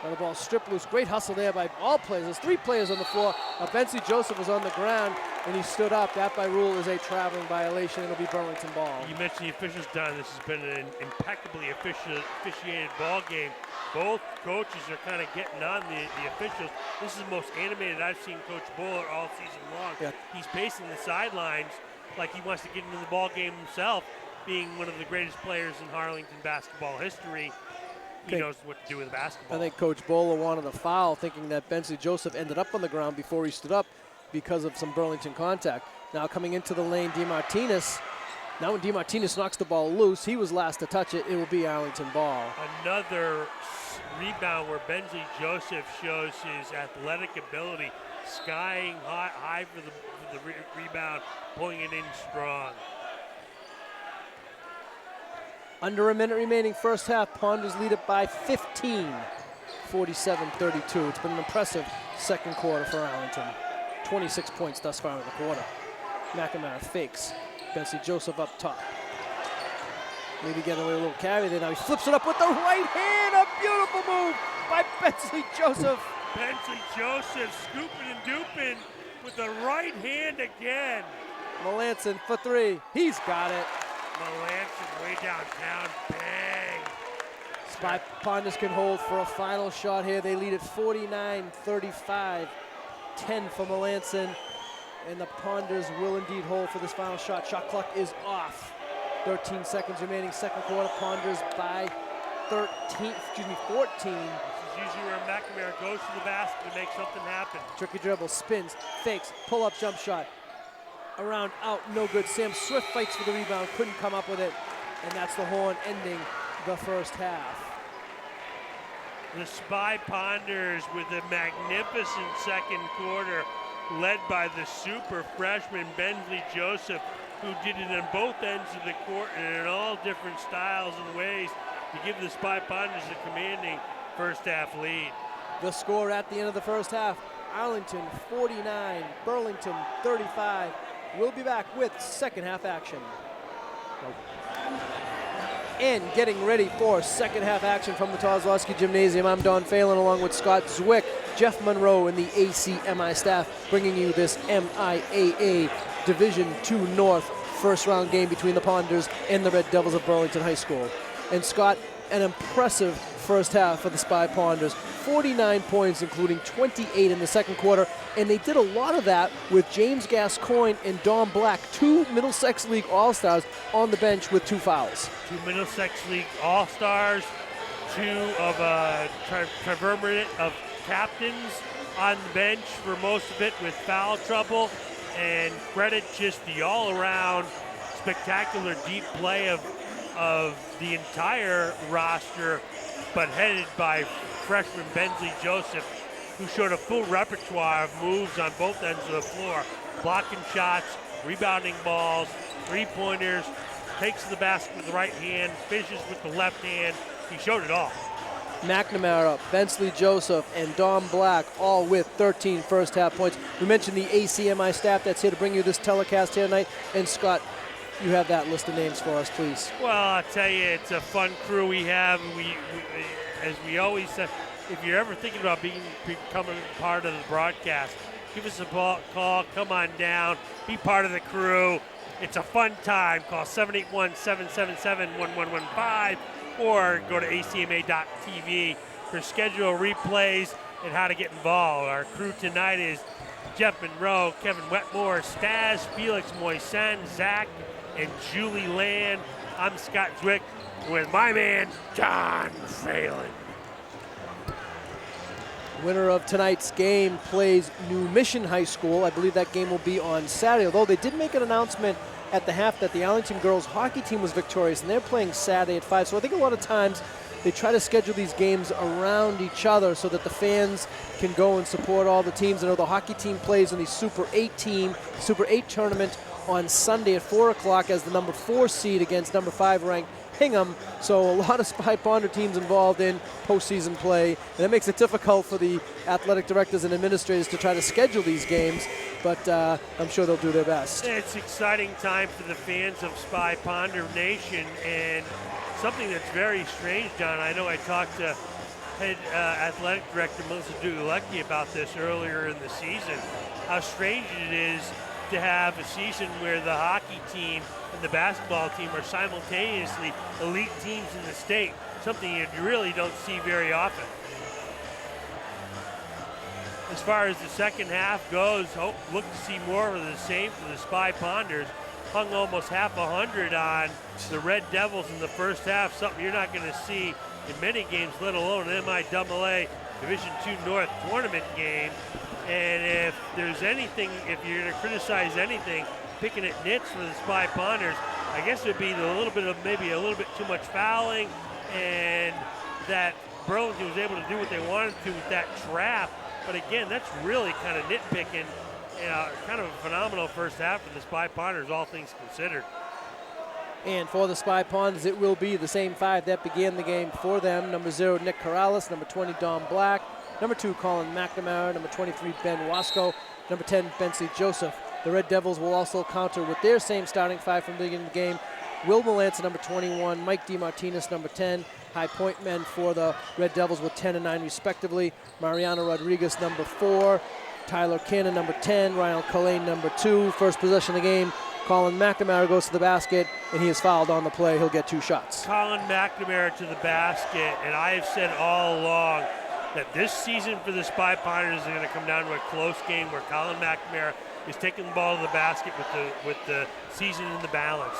Got the ball stripped loose. Great hustle there by all players. There's 3 players on the floor. Bensley Joseph was on the ground, and he stood up. That, by rule, is a traveling violation. It'll be Burlington ball. You mentioned the officials, Don. This has been an impeccably officiated ball game. Both coaches are kind of getting on the officials. This is the most animated I've seen Coach Bowler all season long. Yeah. He's pacing the sidelines like he wants to get into the ball game himself, being one of the greatest players in Arlington basketball history. He knows what to do with the basketball. I think Coach Bowler wanted a foul, thinking that Bensley Joseph ended up on the ground before he stood up because of some Burlington contact. Now coming into the lane, DeMartinez. Now when DeMartinez knocks the ball loose, he was last to touch it. It will be Arlington ball. Another rebound where Bensley Joseph shows his athletic ability, skying high for the rebound, pulling it in strong. Under a minute remaining first half, Ponders lead it by 15, 47-32. It's been an impressive second quarter for Arlington. 26 points thus far in the quarter. McNamara fakes. Bensley Joseph up top. Maybe getting away with a little carry there. Now he flips it up with the right hand. A beautiful move by Bensley Joseph. Bensley Joseph scooping and duping with the right hand again. Melanson for 3. He's got it. Melanson way downtown, bang. Spy Ponders can hold for a final shot here. They lead at 49-35. 10 for Melanson. And the Ponders will indeed hold for this final shot. Shot clock is off. 13 seconds remaining, second quarter. Ponders by 14. This is usually where McNamara goes to the basket to make something happen. Tricky dribble, spins, fakes, pull-up jump shot. Around, out, no good. Sam Swift fights for the rebound, couldn't come up with it. And that's the horn ending the first half. The Spy Ponders with a magnificent second quarter, led by the super freshman Bensley Joseph, who did it on both ends of the court and in all different styles and ways to give the Spy Ponders a commanding first half lead. The score at the end of the first half, Arlington 49, Burlington 35. We'll be back with second half action. And getting ready for second half action from the Kozlowski Gymnasium, I'm Don Phelan along with Scott Zwick, Jeff Monroe, and the ACMI staff, bringing you this MIAA Division II North first round game between the Ponders and the Red Devils of Burlington High School. And Scott, an impressive first half for the Spy Ponders. 49 points, including 28 in the second quarter, and they did a lot of that with James Gascoigne and Dom Black, two Middlesex League All-Stars, on the bench with 2 fouls. 2 Middlesex League All-Stars, 2 of a triumvirate of captains on the bench for most of it with foul trouble, and credit just the all-around spectacular deep play of the entire roster, but headed by freshman Bensley Joseph, who showed a full repertoire of moves on both ends of the floor, blocking shots, rebounding balls, three-pointers, takes the basket with the right hand, finishes with the left hand. He showed it all. McNamara, Bensley Joseph, and Dom Black all with 13 first half points. We mentioned the ACMI staff that's here to bring you this telecast here tonight. And Scott, you have that list of names for us, please. Well, I'll tell you, it's a fun crew we have. We as we always say, if you're ever thinking about becoming part of the broadcast, give us a call, come on down, be part of the crew. It's a fun time. Call 781-777-1115 or go to acma.tv for schedule replays and how to get involved. Our crew tonight is Jeff Monroe, Kevin Wetmore, Staz, Felix, Moisand, Zach, and Julie Land. I'm Scott Zwick with my man, Don Phelan. Winner of tonight's game plays New Mission High School. I believe that game will be on Saturday, although they did make an announcement at the half that the Arlington girls hockey team was victorious, and they're playing Saturday at 5. So I think a lot of times they try to schedule these games around each other so that the fans can go and support all the teams. I know the hockey team plays in the Super 8 tournament on Sunday at 4 o'clock as the number 4 seed against number 5 ranked Hingham. So a lot of Spy Ponder teams involved in postseason play, and it makes it difficult for the athletic directors and administrators to try to schedule these games, but I'm sure they'll do their best. It's an exciting time for the fans of Spy Ponder Nation, and something that's very strange, John. I know I talked to head athletic director Melissa Dugalecki about this earlier in the season, how strange it is to have a season where the hockey team and the basketball team are simultaneously elite teams in the state, something you really don't see very often. As far as the second half goes, look to see more of the same for the Spy Ponders. Hung almost half 100 on the Red Devils in the first half, something you're not going to see in many games, let alone an MIAA Division II North tournament game. And if there's anything, if you're going to criticize anything, picking at nits for the Spy Ponders, I guess it would be maybe a little bit too much fouling, and that Burlington was able to do what they wanted to with that trap. But again, that's really kind of nitpicking. Kind of a phenomenal first half for the Spy Ponders, all things considered. And for the Spy Ponders, it will be the same 5 that began the game for them. Number 0, Nick Corrales. Number 20, Dom Black. Number 2, Colin McNamara. Number 23, Ben Wasco. Number 10, Bensley Joseph. The Red Devils will also counter with their same starting 5 from the beginning of the game. Will Melanson, number 21. Mike DeMartinez, number 10. High point men for the Red Devils with 10 and 9 respectively. Mariano Rodriguez, number 4. Tyler Cannon, number 10. Ryan Collane, number 2. First possession of the game, Colin McNamara goes to the basket, and he is fouled on the play. He'll get 2 shots. Colin McNamara to the basket, and I have said all along that this season for the Spy Ponders is going to come down to a close game where Colin McNamara is taking the ball to the basket with the season in the balance.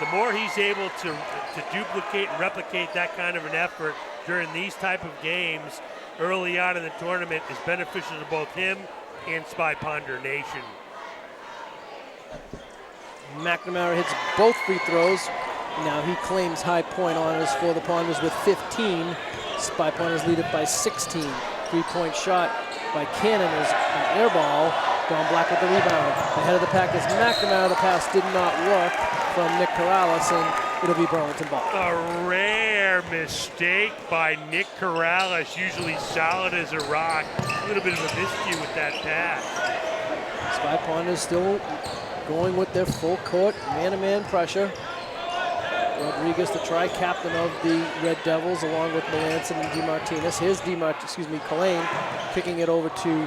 The more he's able to duplicate and replicate that kind of an effort during these type of games early on in the tournament is beneficial to both him and Spy Ponder Nation. McNamara hits both free throws. Now he claims high point honors for the Ponders with 15. Spy Ponders lead it by 16. 3-point shot by Cannon is an air ball. Don Black with the rebound. Ahead of the pack is McNamara. The pass did not work from Nick Corrales, and it'll be Burlington ball. A rare mistake by Nick Corrales, usually solid as a rock. A little bit of a miscue with that pass. Spy Ponders still going with their full court man-to-man pressure. Rodriguez, the tri-captain of the Red Devils, along with Melanson and DeMartinez. Here's Colleen kicking it over to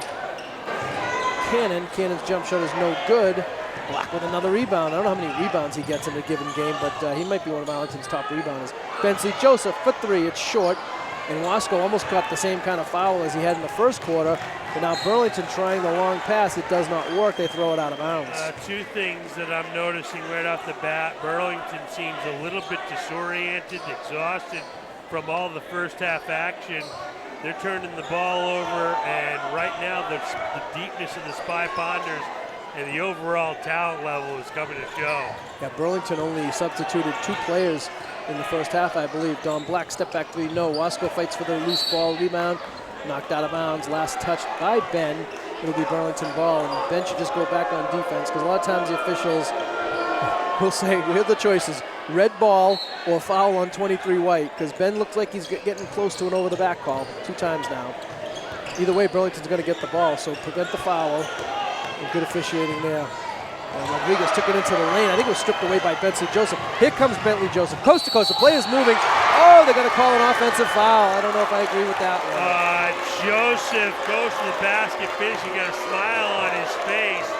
Cannon. Cannon's jump shot is no good. Black with another rebound. I don't know how many rebounds he gets in a given game, but he might be one of Arlington's top rebounders. Bensley Joseph for three. It's short. And Wasco almost got the same kind of foul as he had in the first quarter. But now Burlington trying the long pass. It does not work. They throw it out of bounds. Two things that I'm noticing right off the bat. Burlington seems a little bit disoriented, exhausted from all the first half action. They're turning the ball over, and right now the deepness of the Spy Ponders and the overall talent level is coming to show. Yeah, Burlington only substituted 2 players in the first half, I believe. Don Black, step back three, no. Wasco fights for the loose ball rebound. Knocked out of bounds, last touch by Ben. It'll be Burlington ball, and Ben should just go back on defense, because a lot of times the officials will say, we have the choices, red ball or foul on 23 white, because Ben looks like he's getting close to an over-the-back call 2 times now. Either way, Burlington's going to get the ball, so prevent the foul. And good officiating there. And Rodriguez took it into the lane. I think it was stripped away by Bentley Joseph. Here comes Bentley Joseph, coast to coast. The play is moving. Oh, they're going to call an offensive foul. I don't know if I agree with that one. Joseph goes to the basket, finishing, got a smile on his face.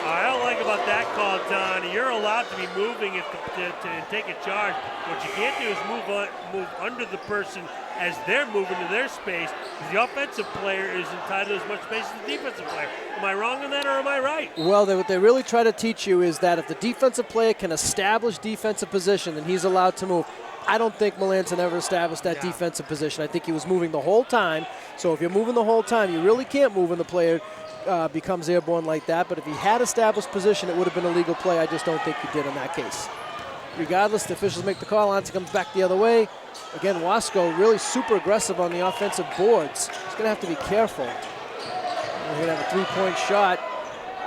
I don't like about that call, Don. You're allowed to be moving to take a charge. What you can't do is move under the person as they're moving to their space. The offensive player is entitled to as much space as the defensive player. Am I wrong on that, or am I right? Well, what they really try to teach you is that if the defensive player can establish defensive position, then he's allowed to move. I don't think Melanson ever established that defensive position. I think he was moving the whole time. So if you're moving the whole time, you really can't move when the player becomes airborne like that. But if he had established position, it would have been a legal play. I just don't think he did in that case. Regardless, the officials make the call. Anson comes back the other way. Again, Wasco really super aggressive on the offensive boards. He's going to have to be careful. We're going to have a 3-point shot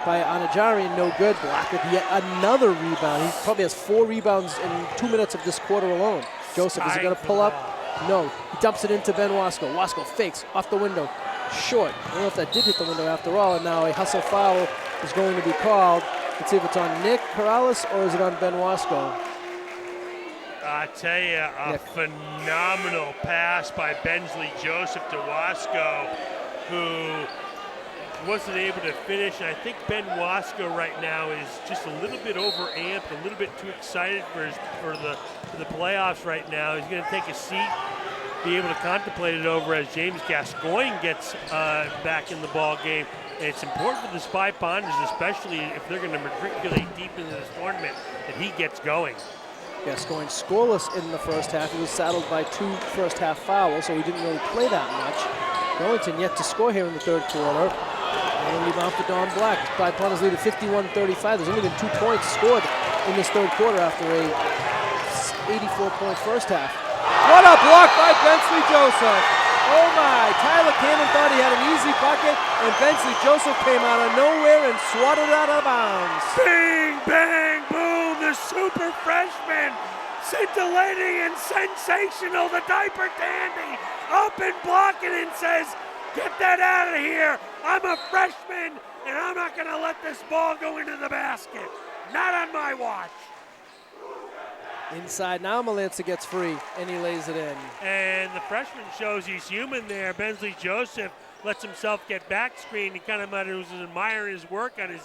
by Anajarian, no good. Black with yet another rebound. He probably has 4 rebounds in 2 minutes of this quarter alone. Joseph, is he going to pull up? No. He dumps it into Ben Wasco. Wasco fakes off the window. Short. I don't know if that did hit the window after all, and now a hustle foul is going to be called. Let's see if it's on Nick Corrales or is it on Ben Wasco. I tell you, a phenomenal pass by Bensley Joseph to Wasco, who wasn't able to finish. And I think Ben Wasco right now is just a little bit overamped, a little bit too excited for the playoffs right now. He's going to take a seat, be able to contemplate it over as James Gascoigne gets back in the ball game. And it's important for the Spy Ponders, especially if they're going to matriculate deep into this tournament, that he gets going. Gascoigne scoreless in the first half. He was saddled by 2 first-half fouls, so he didn't really play that much. Burlington yet to score here in the third quarter. And rebound for Don Black. Spy Ponders lead at 51-35. There's only been 2 points scored in this third quarter after a 84-point first half. What a block by Bensley Joseph. Oh my, Tyler Cannon thought he had an easy bucket, and Bensley Joseph came out of nowhere and swatted it out of bounds. Bing, bang, boom, the super freshman, scintillating and sensational, the diaper dandy, up and blocking and says, get that out of here. I'm a freshman, and I'm not going to let this ball go into the basket. Not on my watch. Inside now, Melanson gets free, and he lays it in. And the freshman shows he's human there. Bensley Joseph lets himself get back screened. He kind of was admiring his work on his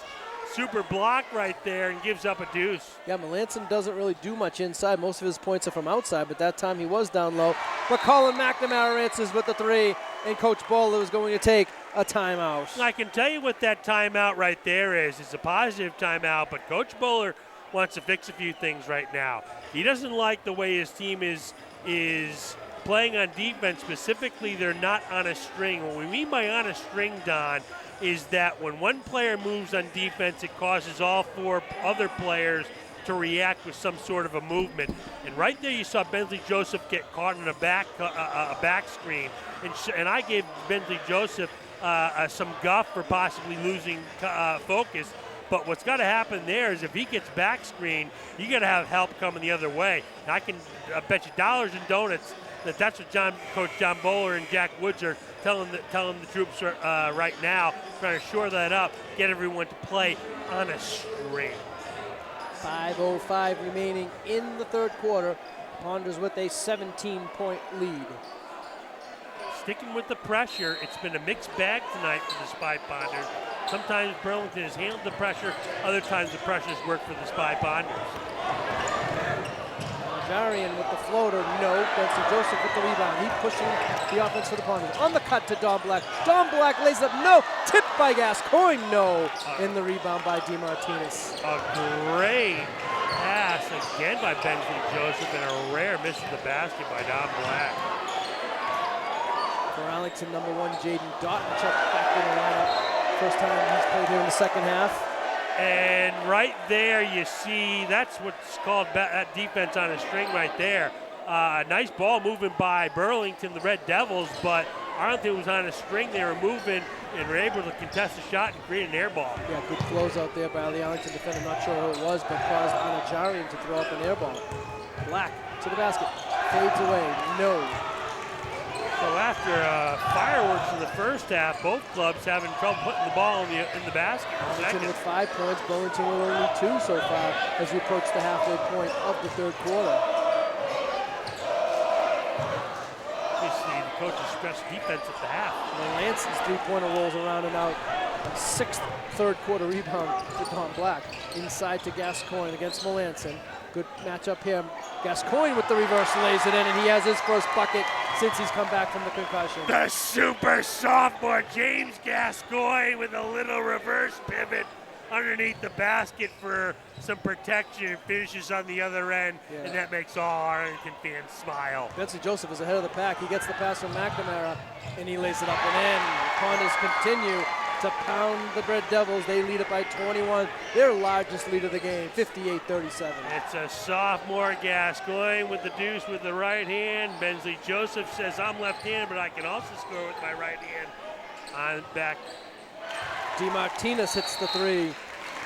super block right there and gives up a deuce. Yeah, Melanson doesn't really do much inside. Most of his points are from outside, but that time he was down low. But Colin McNamara answers with the 3, and Coach Bowler is going to take a timeout. I can tell you what that timeout right there is. It's a positive timeout, but Coach Bowler wants to fix a few things right now. He doesn't like the way his team is playing on defense. Specifically, they're not on a string. What we mean by on a string, Don, is that when one player moves on defense, it causes all 4 other players to react with some sort of a movement. And right there you saw Bensley Joseph get caught in a back screen. And I gave Bensley Joseph some guff for possibly losing focus. But what's got to happen there is if he gets back screened, you got to have help coming the other way. And I can bet you dollars and donuts that's what Coach John Bowler and Jack Woods are telling the troops right now, trying to shore that up, get everyone to play on a string. 5:05 remaining in the third quarter. Ponders with a 17-point lead. Sticking with the pressure, it's been a mixed bag tonight for the Spy Ponders. Sometimes Burlington has handled the pressure, other times the pressure's worked for the Spy Ponders. Najarian with the floater, no. Benson Joseph with the rebound. He's pushing the offense for the Ponders. On the cut to Don Black. Don Black lays up, no. Tipped by Gascoigne, no. In the rebound by DeMartinez. A great pass again by Benson Joseph and a rare miss of the basket by Don Black. For Arlington, number 1, Jaden Doughton checked back in the lineup. First time he's played here in the second half. And right there you see, that's what's called that defense on a string right there. Nice ball moving by Burlington, the Red Devils, but Arlington was on a string. They were moving and were able to contest the shot and create an air ball. Yeah, good close out there by the Arlington defender. Not sure who it was, but caused Najarian to throw up an air ball. Black to the basket, fades away, no. So after fireworks in the first half, both clubs having trouble putting the ball in the basket. Arlington with 5 points, Burlington with only 2 so far as we approach the halfway point of the third quarter. Obviously, the coaches stress defense at the half. Lanson's three-pointer rolls around and out. 6th third quarter rebound to Don Black. Inside to Gascoigne against Melanson. Good matchup here. Gascoigne with the reverse lays it in, and he has his first bucket since he's come back from the concussion. The super sophomore James Gascoigne with a little reverse pivot underneath the basket for some protection and finishes on the other end, and that makes all Arlington fans smile. Benson Joseph is ahead of the pack. He gets the pass from McNamara, and he lays it up and in. The Ponders continue to pound the Red Devils. They lead it by 21, their largest lead of the game, 58-37. It's a sophomore Gascoigne with the deuce with the right hand. Bensley Joseph says, I'm left-handed, but I can also score with my right hand. On back. DeMartinez hits the 3,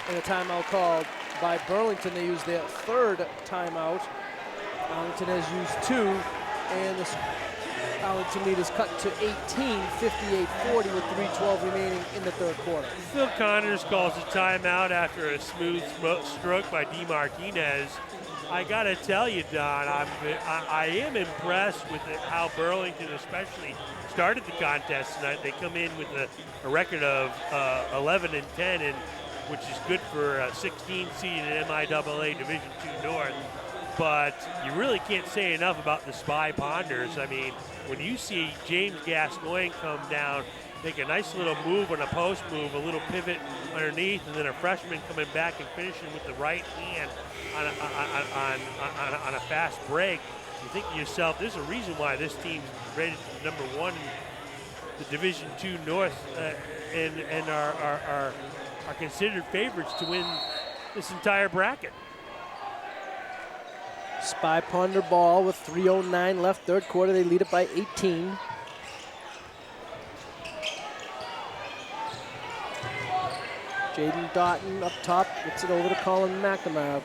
and a timeout called by Burlington. They use their 3rd timeout. Arlington has used 2, and the Arlington lead is cut to 18, 58-40 with 3:12 remaining in the third quarter. Phil Connors calls a timeout after a smooth stroke by DeMartinez. I got to tell you, Don, I am impressed with how Burlington especially started the contest tonight. They come in with a record of 11-10, and which is good for a 16 seed in MIAA Division II North. But you really can't say enough about the Spy Ponders. I mean, when you see James Gascoigne come down, make a nice little move on a post move, a little pivot underneath, and then a freshman coming back and finishing with the right hand on a fast break, you think to yourself, there's a reason why this team's rated number 1 in the Division II North and are considered favorites to win this entire bracket. Spy Ponder ball with 3:09 left, third quarter. They lead it by 18. Jaden Doughton up top, gets it over to Colin McNamara.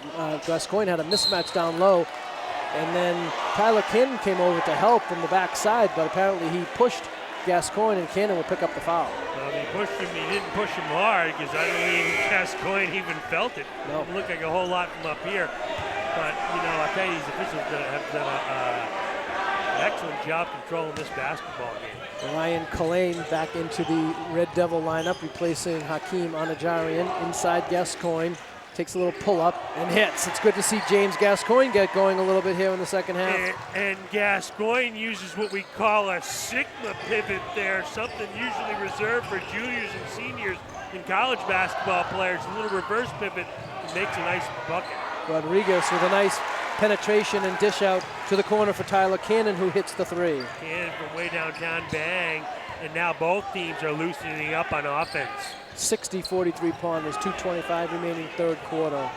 Gascoigne had a mismatch down low, and then Tyler Cannon came over to help from the backside, but apparently he pushed Gascoigne, and Cannon will pick up the foul. Well, he pushed him. He didn't push him hard because I don't think Gascoigne even felt it. No. It looked like a whole lot from up here. But, you know, I tell you, these officials have done an excellent job controlling this basketball game. Ryan Collane back into the Red Devil lineup, replacing Hakeem Anajarian. Inside Gascoigne, takes a little pull-up and hits. It's good to see James Gascoigne get going a little bit here in the second half. And Gascoigne uses what we call a Sigma pivot there, something usually reserved for juniors and seniors in college basketball players. A little reverse pivot and makes a nice bucket. Garrigus with a nice penetration and dish out to the corner for Tyler Cannon, who hits the 3. Cannon from way downtown, bang. And now both teams are loosening up on offense. 60-43 Ponders, 2:25 remaining third quarter.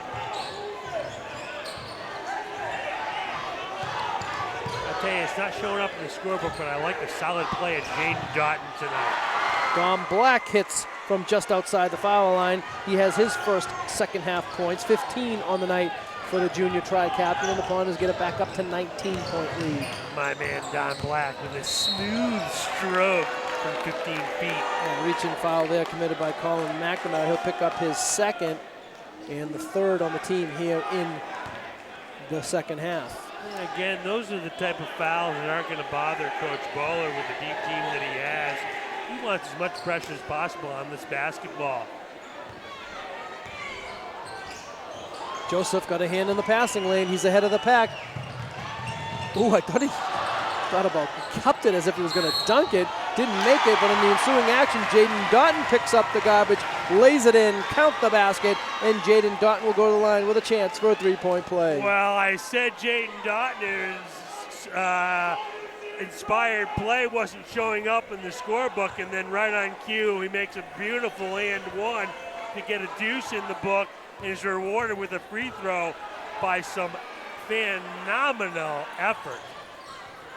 tell you, it's not showing up in the scorebook, but I like the solid play of Jaden Doughton tonight. Dom Black hits from just outside the foul line. He has his first second half points, 15 on the night for the junior tri-captain, and the Ponders get it back up to 19-point lead. My man Don Black with a smooth stroke from 15 feet. And reaching foul there committed by Colin McNamara. He'll pick up his second and the third on the team here in the second half. And again, those are the type of fouls that aren't going to bother Coach Bowler with the deep team that he has. He wants as much pressure as possible on this basketball. Joseph got a hand in the passing lane. He's ahead of the pack. Ooh, I thought he thought about cupped it as if he was going to dunk it. Didn't make it, but in the ensuing action, Jaden Doughton picks up the garbage, lays it in, count the basket, and Jaden Doughton will go to the line with a chance for a three-point play. Well, I said Jaden Doughton's inspired play wasn't showing up in the scorebook, and then right on cue, he makes a beautiful and one to get a deuce in the book, and is rewarded with a free throw by some phenomenal effort.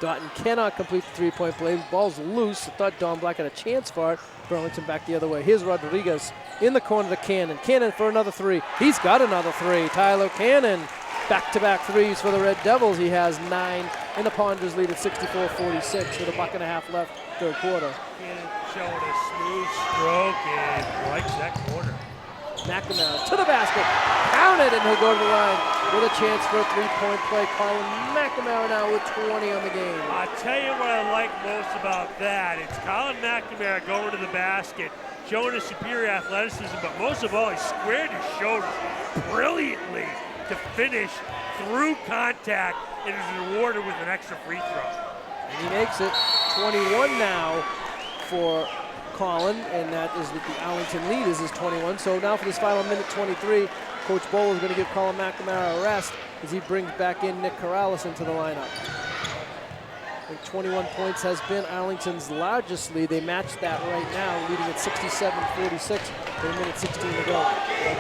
Doughton cannot complete the three-point play. The ball's loose. I thought Don Black had a chance for it. Burlington back the other way. Here's Rodriguez in the corner to Cannon. Cannon for another three. He's got another three. Tyler Cannon, back-to-back threes for the Red Devils. He has 9, and the Ponders lead at 64-46 with a buck and a half left, third quarter. Cannon showing a smooth stroke and likes that quarter. McNamara to the basket, counted, and he'll go to the line with a chance for a three-point play. Colin McNamara now with 20 on the game. I'll tell you what I like most about that. It's Colin McNamara going to the basket, showing his superior athleticism, but most of all, he squared his shoulders brilliantly to finish through contact and is rewarded with an extra free throw. And he makes it 21 now for Colin, and that is what the Arlington lead is 21. So now for this final minute 23, Coach Bowler is going to give Colin McNamara a rest as he brings back in Nick Corrales into the lineup. I think 21 points has been Arlington's largest lead. They match that right now, leading at 67-46 with a minute 16 to go.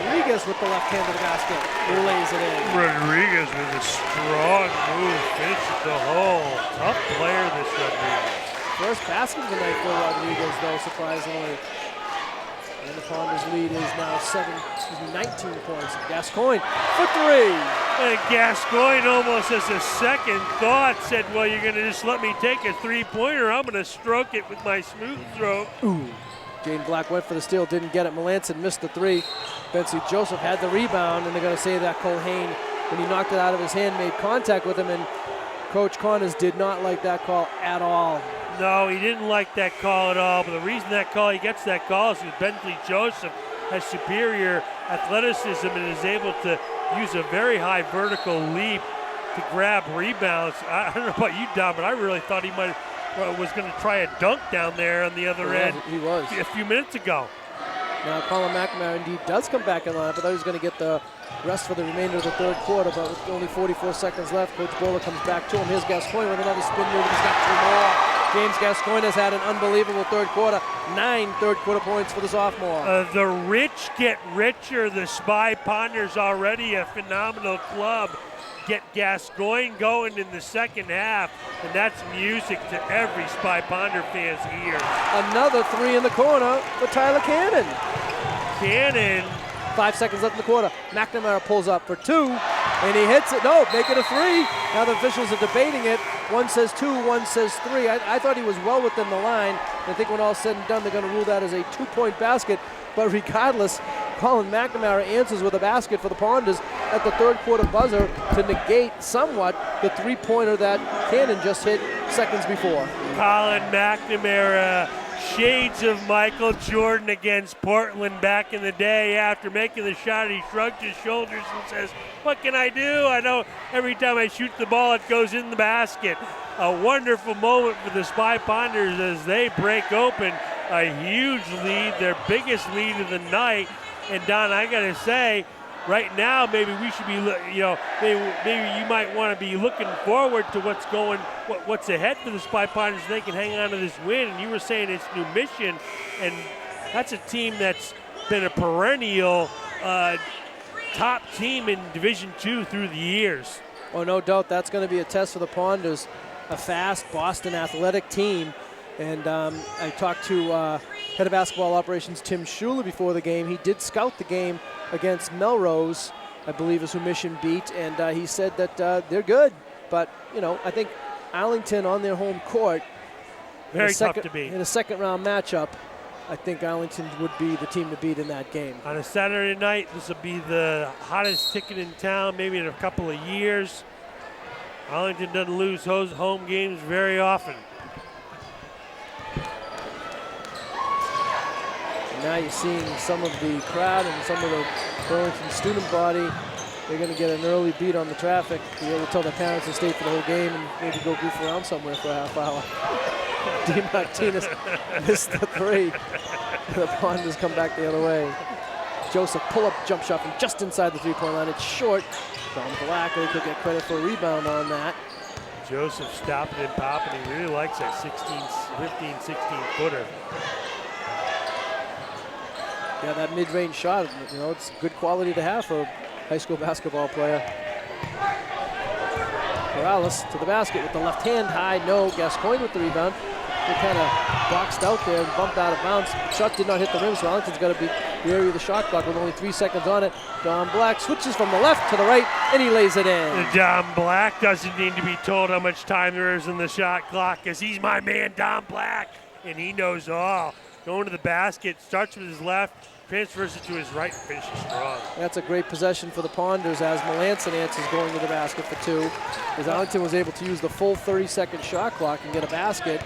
Garrigus with the left hand of the basket, lays it in. Rodriguez with a strong move, finishes the hole. Tough player, this Rodriguez. First basket of the night for Rodriguez, though, surprisingly. And the Ponders lead is now 19 points. Gascoigne for three. And Gascoigne almost as a second thought said, well, you're going to just let me take a three-pointer. I'm going to stroke it with my smooth stroke. Ooh. Jaden Black went for the steal, didn't get it. Melanson missed the three. Benzie Joseph had the rebound, and they're going to say that Cole Hain, when he knocked it out of his hand, made contact with him, and Coach Connors did not like that call at all. No, he didn't like that call at all, but the reason he gets that call is because Bentley Joseph has superior athleticism and is able to use a very high vertical leap to grab rebounds. I don't know about you, Don, but I really thought he was going to try a dunk down there on the other end. He was. A few minutes ago. Now Colin McNamara indeed does come back in line. I thought he was going to get the rest for the remainder of the third quarter, but with only 44 seconds left, Coach Bowler comes back to him. Here's Gascoigne with another spin move. He's got 2 more. James Gascoigne has had an unbelievable third quarter. 9 third quarter points for the sophomore. The rich get richer. The Spy Ponders already a phenomenal club. Get Gascoigne going in the second half, and that's music to every Spy Ponder fan's ears. Another 3 in the corner for Tyler Cannon. Cannon. 5 seconds left in the quarter. McNamara pulls up for 2, and he hits it. No, make it a 3. Now the officials are debating it. One says 2, one says 3. I thought he was well within the line. I think when all's said and done, they're going to rule that as a 2-point basket. But regardless, Colin McNamara answers with a basket for the Ponders at the third quarter buzzer to negate somewhat the 3-pointer that Cannon just hit seconds before. Colin McNamara, shades of Michael Jordan against Portland back in the day. After making the shot, he shrugged his shoulders and says, what can I do? I know every time I shoot the ball, it goes in the basket. A wonderful moment for the Spy Ponders as they break open a huge lead, their biggest lead of the night. And Don, I gotta say, right now, maybe we should be, maybe you might want to be looking forward to what's ahead for the Spy Ponders. They can hang on to this win. And you were saying it's New Mission, and that's a team that's been a perennial top team in Division II through the years. Oh, no doubt that's going to be a test for the Ponders. a fast Boston athletic team. And I talked to head of basketball operations Tim Schuler before the game. He did scout the game against Melrose, I believe is who Mission beat, and he said that they're good. But, I think Arlington on their home court, very tough to beat. In a second-round matchup, I think Arlington would be the team to beat in that game. On a Saturday night, this will be the hottest ticket in town, maybe in a couple of years. Arlington doesn't lose home games very often. Now you're seeing some of the crowd and some of the Burlington student body. They're going to get an early beat on the traffic. Be able to tell their parents to stay for the whole game and maybe go goof around somewhere for a half hour. D. Martinez missed the three. The Ponders come back the other way. Joseph pull-up jump shot from just inside the three-point line. It's short. Don Black, they could get credit for a rebound on that. Joseph stopping and popping. He really likes that 15, 16-footer. Yeah, that mid-range shot, it's good quality to have for a high school basketball player. Morales to the basket with the left hand high, no. Gascoigne with the rebound. They kind of boxed out there and bumped out of bounds. Shot did not hit the rim, so Arlington's got to be wary of the shot clock with only 3 seconds on it. Don Black switches from the left to the right, and he lays it in. Don Black doesn't need to be told how much time there is in the shot clock because he's my man, Don Black, and he knows all. Going to the basket, starts with his left, transfers it to his right, and finishes strong. That's a great possession for the Ponders as Melanson answers going to the basket for two. As Arlington was able to use the full 30-second shot clock and get a basket,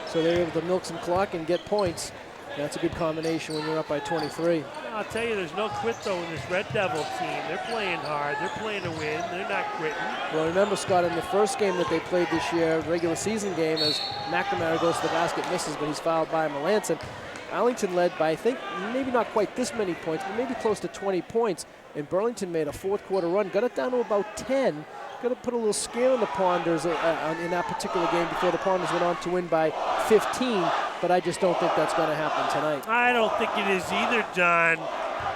so they were able to milk some clock and get points. That's a good combination when you're up by 23. I'll tell you, there's no quit, though, in this Red Devil team. They're playing hard. They're playing to win. They're not quitting. Well, remember, Scott, in the first game that they played this year, regular season game, as McNamara goes to the basket, misses, but he's fouled by Melanson. Arlington led by, I think, maybe not quite this many points, but maybe close to 20 points. And Burlington made a fourth-quarter run, got it down to about 10. Got to put a little scare on the Ponders in that particular game before the Ponders went on to win by 15. But I just don't think that's going to happen tonight. I don't think it is either, Don.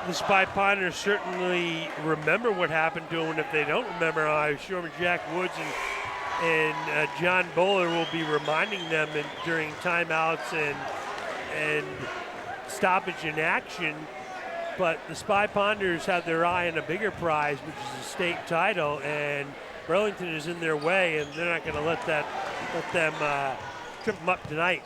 The Spy Ponders certainly remember what happened to them. And if they don't remember, I'm sure Jack Woods and John Bowler will be reminding them during timeouts and stoppage in action. But the Spy Ponders have their eye on a bigger prize, which is a state title, and Burlington is in their way, and they're not going to let them trip them up tonight.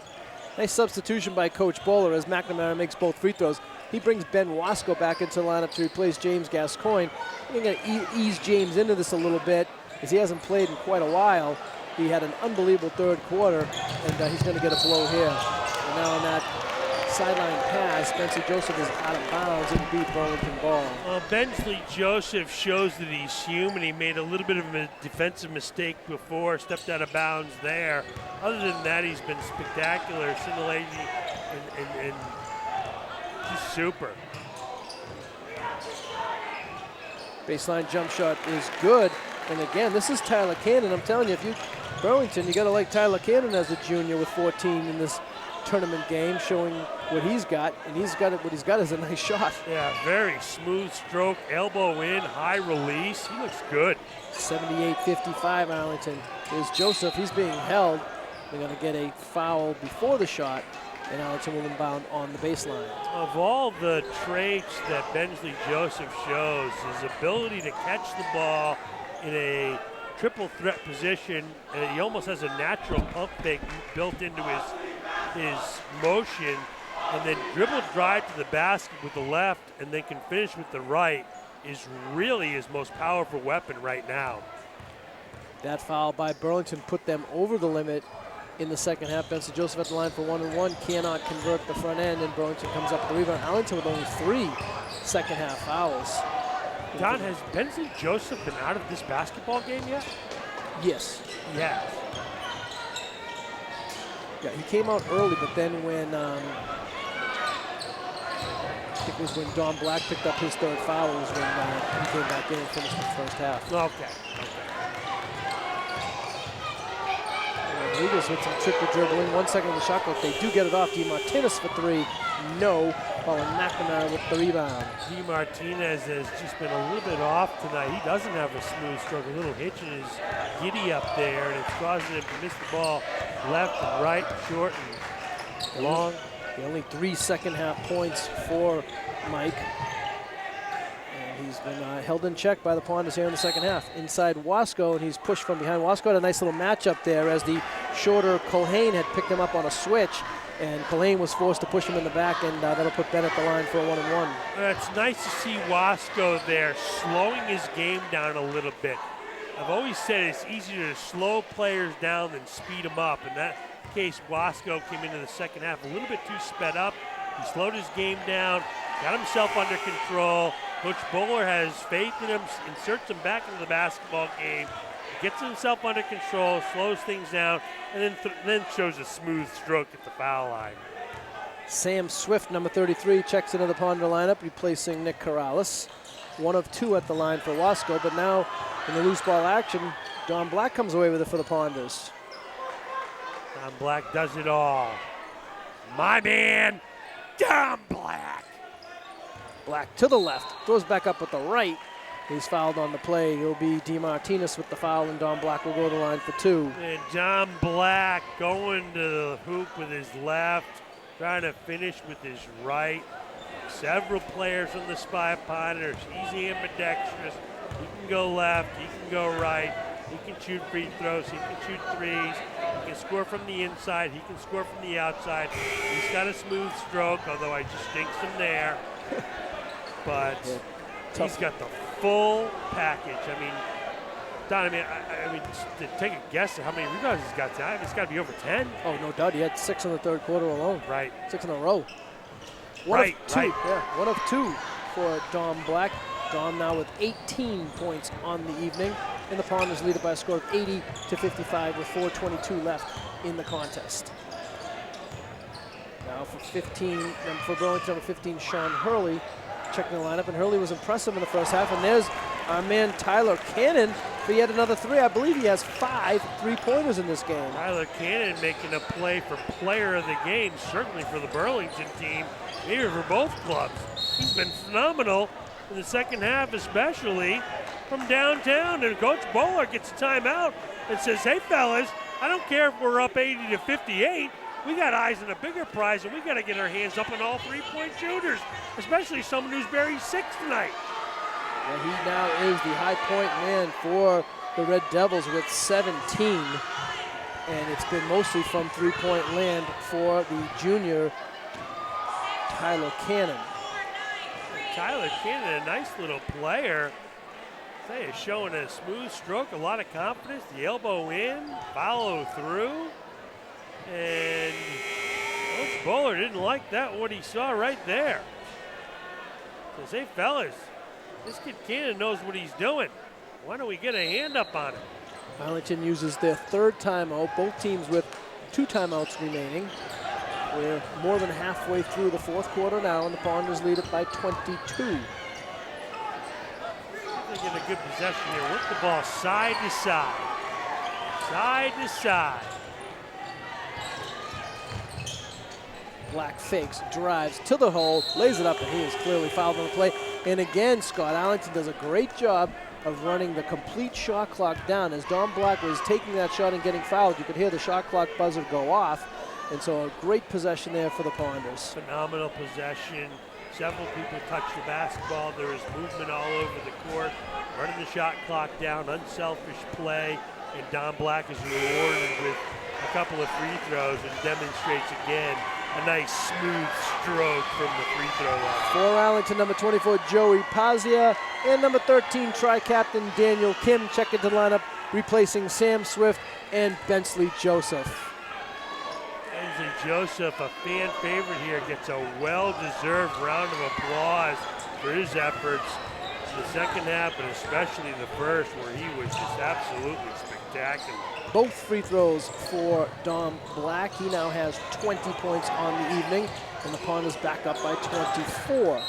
Nice substitution by Coach Bowler as McNamara makes both free throws. He brings Ben Wasco back into the lineup to replace James Gascoigne. We're going to ease James into this a little bit as he hasn't played in quite a while. He had an unbelievable third quarter, and he's going to get a blow here. And now on that sideline pass, Bensley Joseph is out of bounds and beat Burlington ball. Well, Bensley Joseph shows that he's human. He made a little bit of a defensive mistake before, stepped out of bounds there. Other than that, he's been spectacular, scintillating, and just super. Baseline jump shot is good. And again, this is Tyler Cannon. I'm telling you, Burlington, you got to like Tyler Cannon as a junior with 14 in this tournament game, showing what he's got, and what he's got is a nice shot. Yeah, very smooth stroke, elbow in, high release. He looks good. 78-55 Arlington. Here's Joseph. He's being held. They're going to get a foul before the shot, and Arlington will inbound on the baseline. Of all the traits that Bensley Joseph shows, his ability to catch the ball in a triple threat position, he almost has a natural pump fake built into his motion, and then dribble drive to the basket with the left and then can finish with the right is really his most powerful weapon right now. That foul by Burlington put them over the limit in the second half. Benson Joseph at the line for 1-and-1, cannot convert the front end, and Burlington comes up with the rebound. Arlington with only 3 second half fouls. Don, has Benson Joseph been out of this basketball game yet? Yes. Yeah. Yeah, he came out early, but then when I think it was when Don Black picked up his third foul was when he came back in and finished the first half. Okay. Garrigus with some tricky dribbling. 1 second on the shot clock. They do get it off. DeMartinez for three. No. Phelan McNamara with the rebound. DeMartinez has just been a little bit off tonight. He doesn't have a smooth stroke. A little hitch in his giddy up there, and it's causing him to miss the ball left and right, short and long. The only 3 second-half points for Mike. And he's been held in check by the Ponders here in the second half. Inside Wasco, and he's pushed from behind. Wasco had a nice little matchup there as the shorter Culhane had picked him up on a switch. And Phelan was forced to push him in the back, and that'll put Ben at the line for a 1-and-1. It's nice to see Wasco there, slowing his game down a little bit. I've always said it's easier to slow players down than speed them up. In that case, Wasco came into the second half a little bit too sped up. He slowed his game down, got himself under control. Coach Bowler has faith in him, inserts him back into the basketball game, gets himself under control, slows things down, and then shows a smooth stroke at the foul line. Sam Swift, number 33, checks into the Ponder lineup, replacing Nick Corrales. 1 of 2 at the line for Wasco, but now in the loose ball action, Don Black comes away with it for the Ponders. Don Black does it all. My man, Don Black. Black to the left, throws back up with the right. He's fouled on the play. It'll be DeMartinez with the foul, and Don Black will go to the line for 2. And Don Black going to the hoop with his left, trying to finish with his right. Several players on the Spy Ponders. He's ambidextrous. He can go left, he can go right. He can shoot free throws, he can shoot threes. He can score from the inside, he can score from the outside. He's got a smooth stroke, although I just jinxed him there. But he's got the full package. I mean, Don, I mean, to take a guess at how many rebounds he's got tonight, it's got to be over 10. Oh, no doubt. He had 6 in the third quarter alone. Right. 6 in a row. One of 2. Yeah, 1 of 2 for Dom Black. Dom now with 18 points on the evening. And the Ponders lead it by a score of 80-55 with 4:22 left in the contest. Now for Burlington, number 15, Sean Hurley, checking the lineup, and Hurley was impressive in the first half. And there's our man Tyler Cannon for yet another 3. I believe he has 5 3-pointers in this game. Tyler Cannon making a play for player of the game, certainly for the Burlington team, maybe for both clubs. He's been phenomenal in the second half, especially from downtown. And Coach Bowler gets a timeout and says, hey fellas, I don't care if we're up 80-58. We got eyes on a bigger prize, and we got to get our hands up on all 3-point shooters, especially someone who's buried 6 tonight. Well, he now is the high-point man for the Red Devils with 17, and it's been mostly from 3-point land for the junior Tyler Cannon. Tyler Cannon, a nice little player. Say, is showing a smooth stroke, a lot of confidence. The elbow in, follow through. And Coach Bowler didn't like that, what he saw right there. Says, hey fellas, this kid Cannon knows what he's doing. Why don't we get a hand up on him? Arlington uses their 3rd timeout, both teams with 2 timeouts remaining. We're more than halfway through the 4th quarter now, and the Ponders lead it by 22. They get a good possession here. Work the ball side to side. Side to side. Black fakes, drives to the hole, lays it up, and he is clearly fouled on the play. And again, Scott, Arlington does a great job of running the complete shot clock down. As Don Black was taking that shot and getting fouled, you could hear the shot clock buzzer go off. And so a great possession there for the Ponders. Phenomenal possession. Several people touch the basketball. There is movement all over the court. Running the shot clock down, unselfish play. And Don Black is rewarded with a couple of free throws and demonstrates again a nice smooth stroke from the free throw line. For Arlington, number 24, Joey Pazia, and number 13, tri-captain Daniel Kim check into the lineup, replacing Sam Swift and Bensley Joseph. Bensley Joseph, a fan favorite here, gets a well-deserved round of applause for his efforts in the second half, but especially the first, where he was just absolutely spectacular. Both free throws for Dom Black. He now has 20 points on the evening, and the Ponders back up by 24.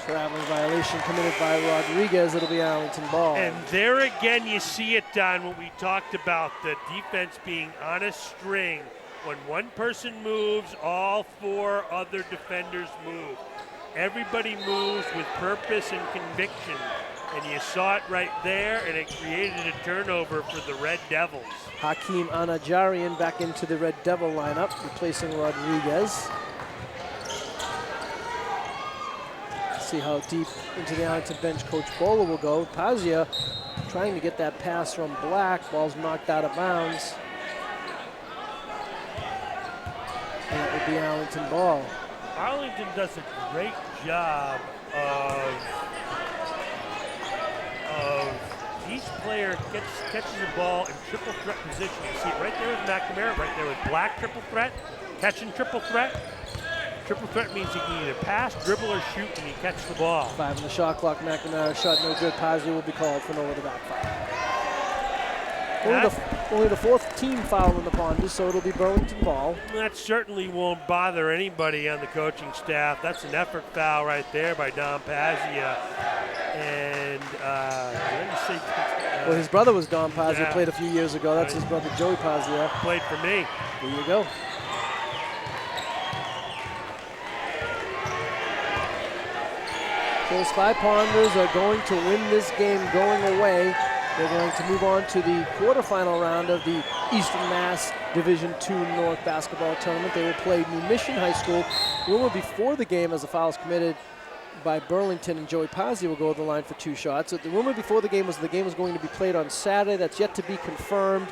Traveling violation committed by Rodriguez. It'll be Arlington ball. And there again, you see it, Don, what we talked about, the defense being on a string. When one person moves, all four other defenders move. Everybody moves with purpose and conviction. And you saw it right there, and it created a turnover for the Red Devils. Hakeem Anajarian back into the Red Devil lineup, replacing Rodriguez. See how deep into the Arlington bench Coach Bowler will go. Pazia trying to get that pass from Black. Ball's knocked out of bounds. And it would be Arlington ball. Arlington does a great job of each player catches the ball in triple threat position. You see it right there with McNamara, right there with Black, triple threat, catching triple threat. Triple threat means you can either pass, dribble, or shoot when you catch the ball. 5 on the shot clock. McNamara shot no good. Pazia will be called for no other back foul. Only the fourth team foul in the Ponders, so it'll be Burlington ball. That certainly won't bother anybody on the coaching staff. That's an effort foul right there by Don Pazia. And well, his brother was Don Pazia, played a few years ago. That's his brother, Joey Pazia. Played for me. There you go. So the Spy Ponders are going to win this game going away. They're going to move on to the quarterfinal round of the Eastern Mass Division II North Basketball Tournament. They will play New Mission High School. The rumor before the game, as the foul is committed by Burlington, and Joey Pazzi will go to the line for 2 shots. So the rumor before the game was going to be played on Saturday. That's yet to be confirmed.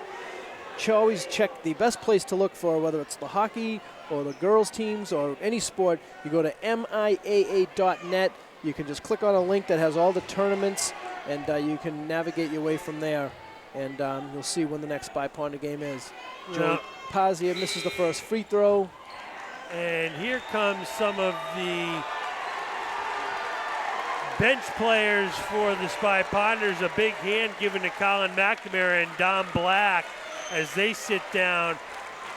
You always check the best place to look for, whether it's the hockey or the girls teams or any sport. You go to miaa.net. You can just click on a link that has all the tournaments, and you can navigate your way from there. And you'll see when the next Spy Ponder game is. Joey Pazia misses the first free throw. And here comes some of the bench players for the Spy Ponders. A big hand given to Colin McNamara and Don Black as they sit down.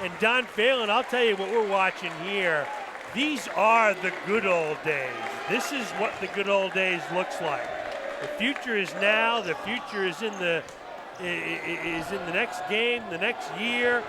And Don Phelan, I'll tell you what we're watching here. These are the good old days. This is what the good old days looks like. The future is now. The future is in the next game, the next year.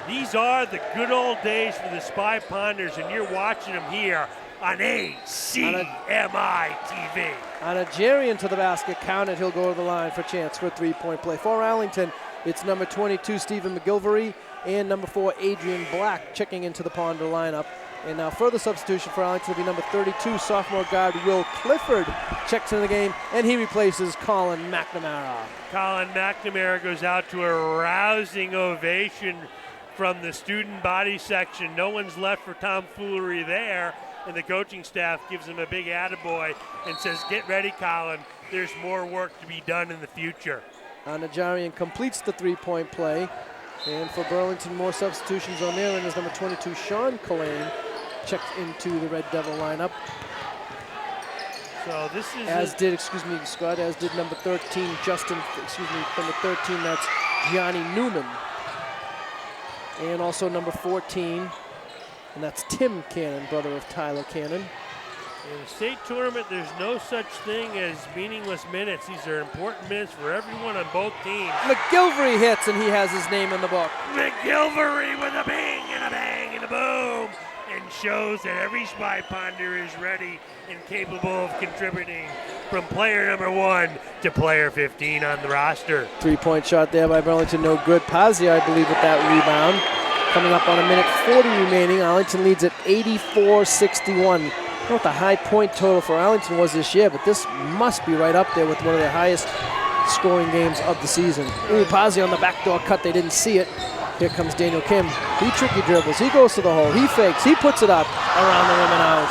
These are the good old days for the Spy Ponders, and you're watching them here on ACMI TV. Anajarian to the basket, counted. He'll go to the line for a chance for a three-point play. For Arlington, it's number 22, Stephen McGilvery, and number 4, Adrian Black, checking into the Ponder lineup. And now further substitution for Arlington will be number 32, sophomore guard Will Clifford, checks into the game, and he replaces Colin McNamara. Colin McNamara goes out to a rousing ovation from the student body section. No one's left for tomfoolery there, and the coaching staff gives him a big attaboy and says, get ready, Colin. There's more work to be done in the future. Anajarian completes the three-point play. And for Burlington, more substitutions on their end is number 22, Sean Collane, checked into the Red Devil lineup. So this is as did number 13, number 13, that's Gianni Newman. And also number 14, and that's Tim Cannon, brother of Tyler Cannon. In the state tournament, there's no such thing as meaningless minutes. These are important minutes for everyone on both teams. McGilvery hits, and he has his name in the book. McGilvery with a bang and a bang and a boom, and shows that every Spy Ponder is ready and capable of contributing from player number 1 to player 15 on the roster. Three-point shot there by Burlington, no good. Pazia, I believe, with that rebound. Coming up on a minute 40 remaining. Arlington leads at 84-61. I don't know what the high point total for Arlington was this year, but this must be right up there with one of their highest scoring games of the season. Pazzi on the backdoor cut, they didn't see it. Here comes Daniel Kim. He tricky dribbles, he goes to the hole, he fakes, he puts it up around the rim and out.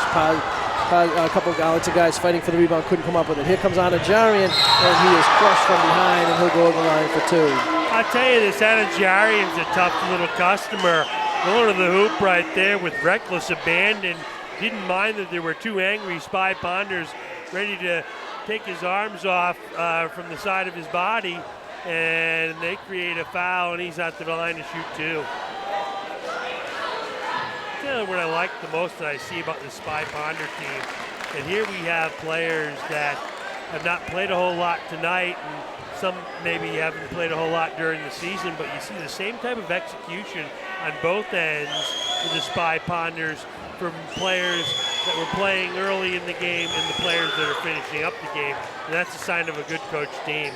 A couple of Arlington guys fighting for the rebound, couldn't come up with it. Here comes Anajarian, and he is crushed from behind, and he'll go over the line for 2. I'll tell you, this Anajarian's a tough little customer. Going to the hoop right there with reckless abandon. Didn't mind that there were 2 angry Spy Ponders ready to take his arms off from the side of his body, and they create a foul, and he's out to the line to shoot 2. That's what I like the most that I see about the Spy Ponder team. And here we have players that have not played a whole lot tonight, and some maybe haven't played a whole lot during the season, but you see the same type of execution on both ends for the Spy Ponders from players that were playing early in the game and the players that are finishing up the game. And that's a sign of a good coach team.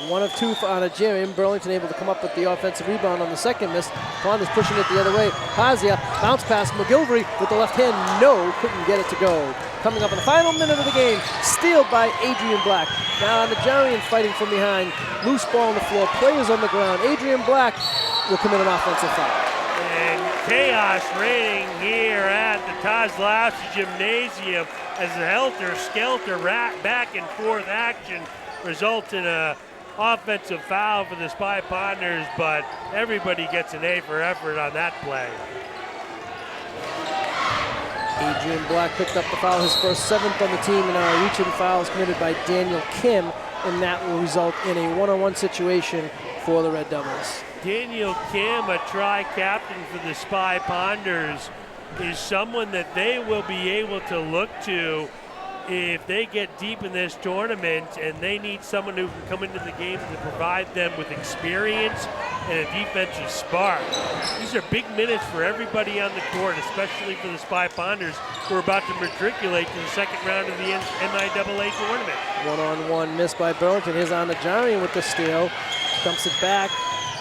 1 of 2 on a Jim. Burlington able to come up with the offensive rebound on the second miss. Ponders pushing it the other way. Pazia, bounce pass, McGilvery with the left hand. No, couldn't get it to go. Coming up in the final minute of the game, steal by Adrian Black. Now Najarian fighting from behind. Loose ball on the floor, players on the ground. Adrian Black will commit an offensive foul. And chaos reigning here at the Kozlowski Gymnasium as the helter-skelter back and forth action results in a offensive foul for the Spy Ponders, but everybody gets an A for effort on that play. Adrian Black picked up the foul, his first 7th on the team, and a reach-in foul is committed by Daniel Kim, and that will result in a one-on-one situation for the Red Devils. Daniel Kim, a tri-captain for the Spy Ponders, is someone that they will be able to look to if they get deep in this tournament, and they need someone who can come into the game to provide them with experience and a defensive spark. These are big minutes for everybody on the court, especially for the Spy Ponders, who are about to matriculate to the second round of the NIAA tournament. One-on-one miss by Burlington. Here's Najarian with the steal. Dumps it back.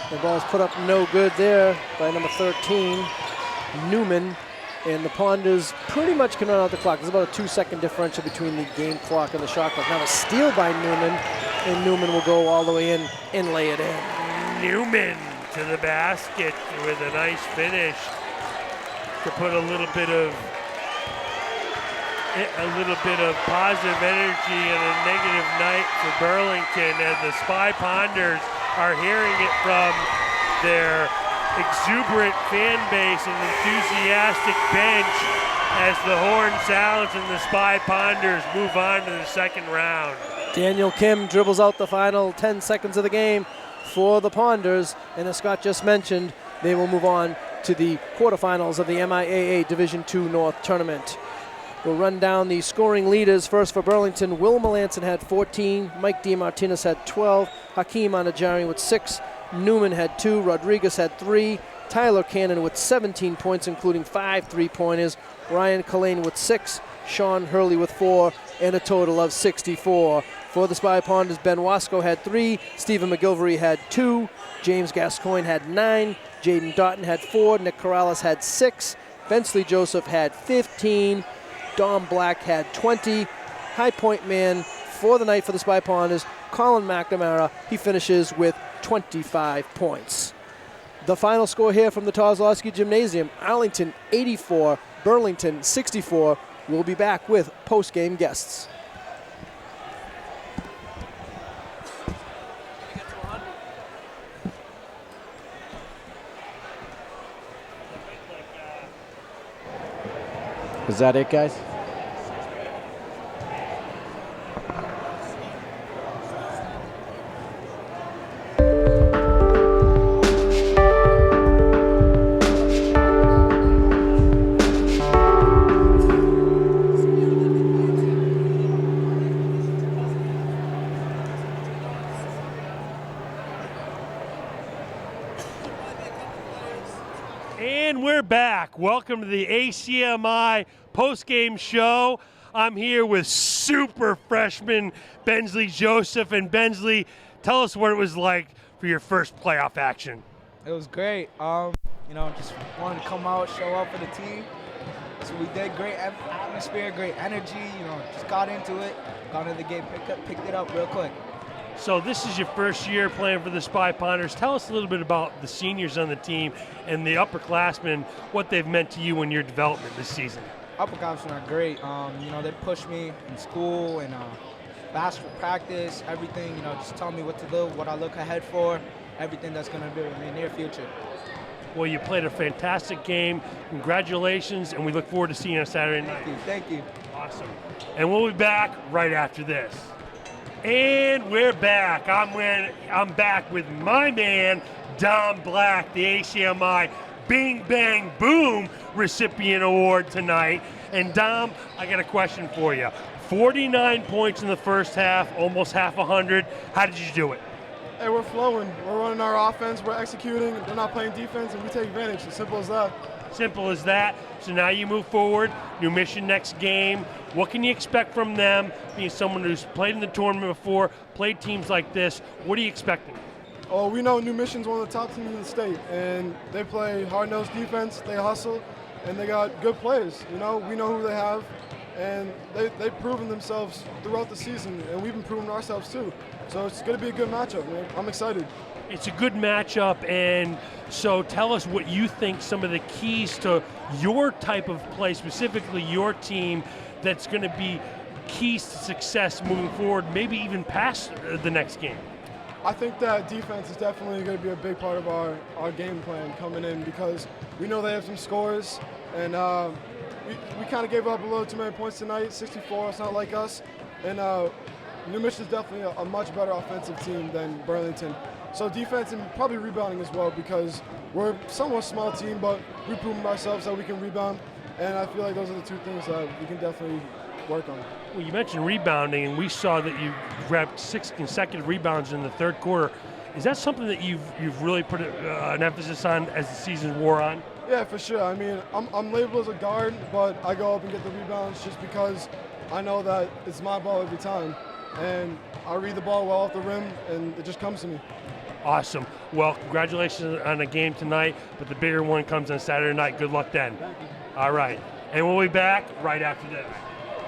The ball's put up no good there by number 13, Newman. And the Ponders pretty much can run out the clock. There's about a 2-second differential between the game clock and the shot clock. Now a steal by Newman, and Newman will go all the way in and lay it in. Newman to the basket with a nice finish to put a little bit of positive energy and a negative night for Burlington, as the Spy Ponders are hearing it from their exuberant fan base and enthusiastic bench as the horn sounds and the Spy Ponders move on to the second round. Daniel Kim dribbles out the final 10 seconds of the game for the Ponders, and as Scott just mentioned, they will move on to the quarterfinals of the MIAA Division II North Tournament. We'll run down the scoring leaders. First for Burlington, Will Melanson had 14, Mike DiMartinez had 12, Hakeem Najarian with 6, Newman had 2, Rodriguez had 3, Tyler Cannon with 17 points, including 5 3-pointers, Ryan Kalane with 6, Sean Hurley with 4, and a total of 64. For the Spy Ponders, Ben Wasco had 3, Stephen McGilvery had 2, James Gascoigne had 9, Jaden Doughton had 4, Nick Corrales had 6, Bensley Joseph had 15, Dom Black had 20. High point man for the night for the Spy Ponders, Colin McNamara, he finishes with 25 points. The final score here from the Kozlowski Gymnasium, Arlington 84, Burlington 64. We'll be back with post-game guests. Is that it, guys? And we're back. Welcome to the ACMI post-game show. I'm here with super freshman Bensley Joseph. And Bensley, tell us what it was like for your first playoff action. It was great. Just wanted to come out, show up for the team. So we did. Great atmosphere, great energy. Just got into it, got into the game, picked it up real quick. So this is your first year playing for the Spy Ponders. Tell us a little bit about the seniors on the team and the upperclassmen, what they've meant to you in your development this season. Upperclassmen are great. They push me in school and basketball practice, everything. Just tell me what to do, what I look ahead for, everything that's going to be in the near future. Well, you played a fantastic game. Congratulations, and we look forward to seeing you on Saturday night. Thank you. Awesome. And we'll be back right after this. And we're back. I'm back with my man, Dom Black, the ACMI Bing Bang Boom recipient award tonight. And Dom, I got a question for you. 49 points in the first half, almost half 100. How did you do it? Hey, we're flowing. We're running our offense. We're executing. They're not playing defense, and we take advantage. As simple as that. Simple as that. So now you move forward. New mission next game. What can you expect from them? Being someone who's played in the tournament before, played teams like this, what are you expecting? Oh, we know New Mission's one of the top teams in the state, and they play hard-nosed defense. They hustle, and they got good players. You know, we know who they have, and they've proven themselves throughout the season, and we've been proving ourselves too. So it's going to be a good matchup, man. I'm excited. It's a good matchup, and so tell us what you think some of the keys to your type of play, specifically your team, that's going to be keys to success moving forward, maybe even past the next game. I think that defense is definitely going to be a big part of our game plan coming in, because we know they have some scores, and we kind of gave up a little too many points tonight, 64. It's not like us. And New Mission is definitely a much better offensive team than Burlington. So defense and probably rebounding as well, because we're a somewhat small team, but we've proven ourselves that we can rebound. And I feel like those are the two things that we can definitely work on. Well, you mentioned rebounding, and we saw that you grabbed 6 consecutive rebounds in the third quarter. Is that something that you've really put an emphasis on as the season wore on? Yeah, for sure. I mean, I'm labeled as a guard, but I go up and get the rebounds just because I know that it's my ball every time. And I read the ball well off the rim, and it just comes to me. Awesome. Well, congratulations on the game tonight, but the bigger one comes on Saturday night. Good luck then. Thank you. All right. And we'll be back right after this.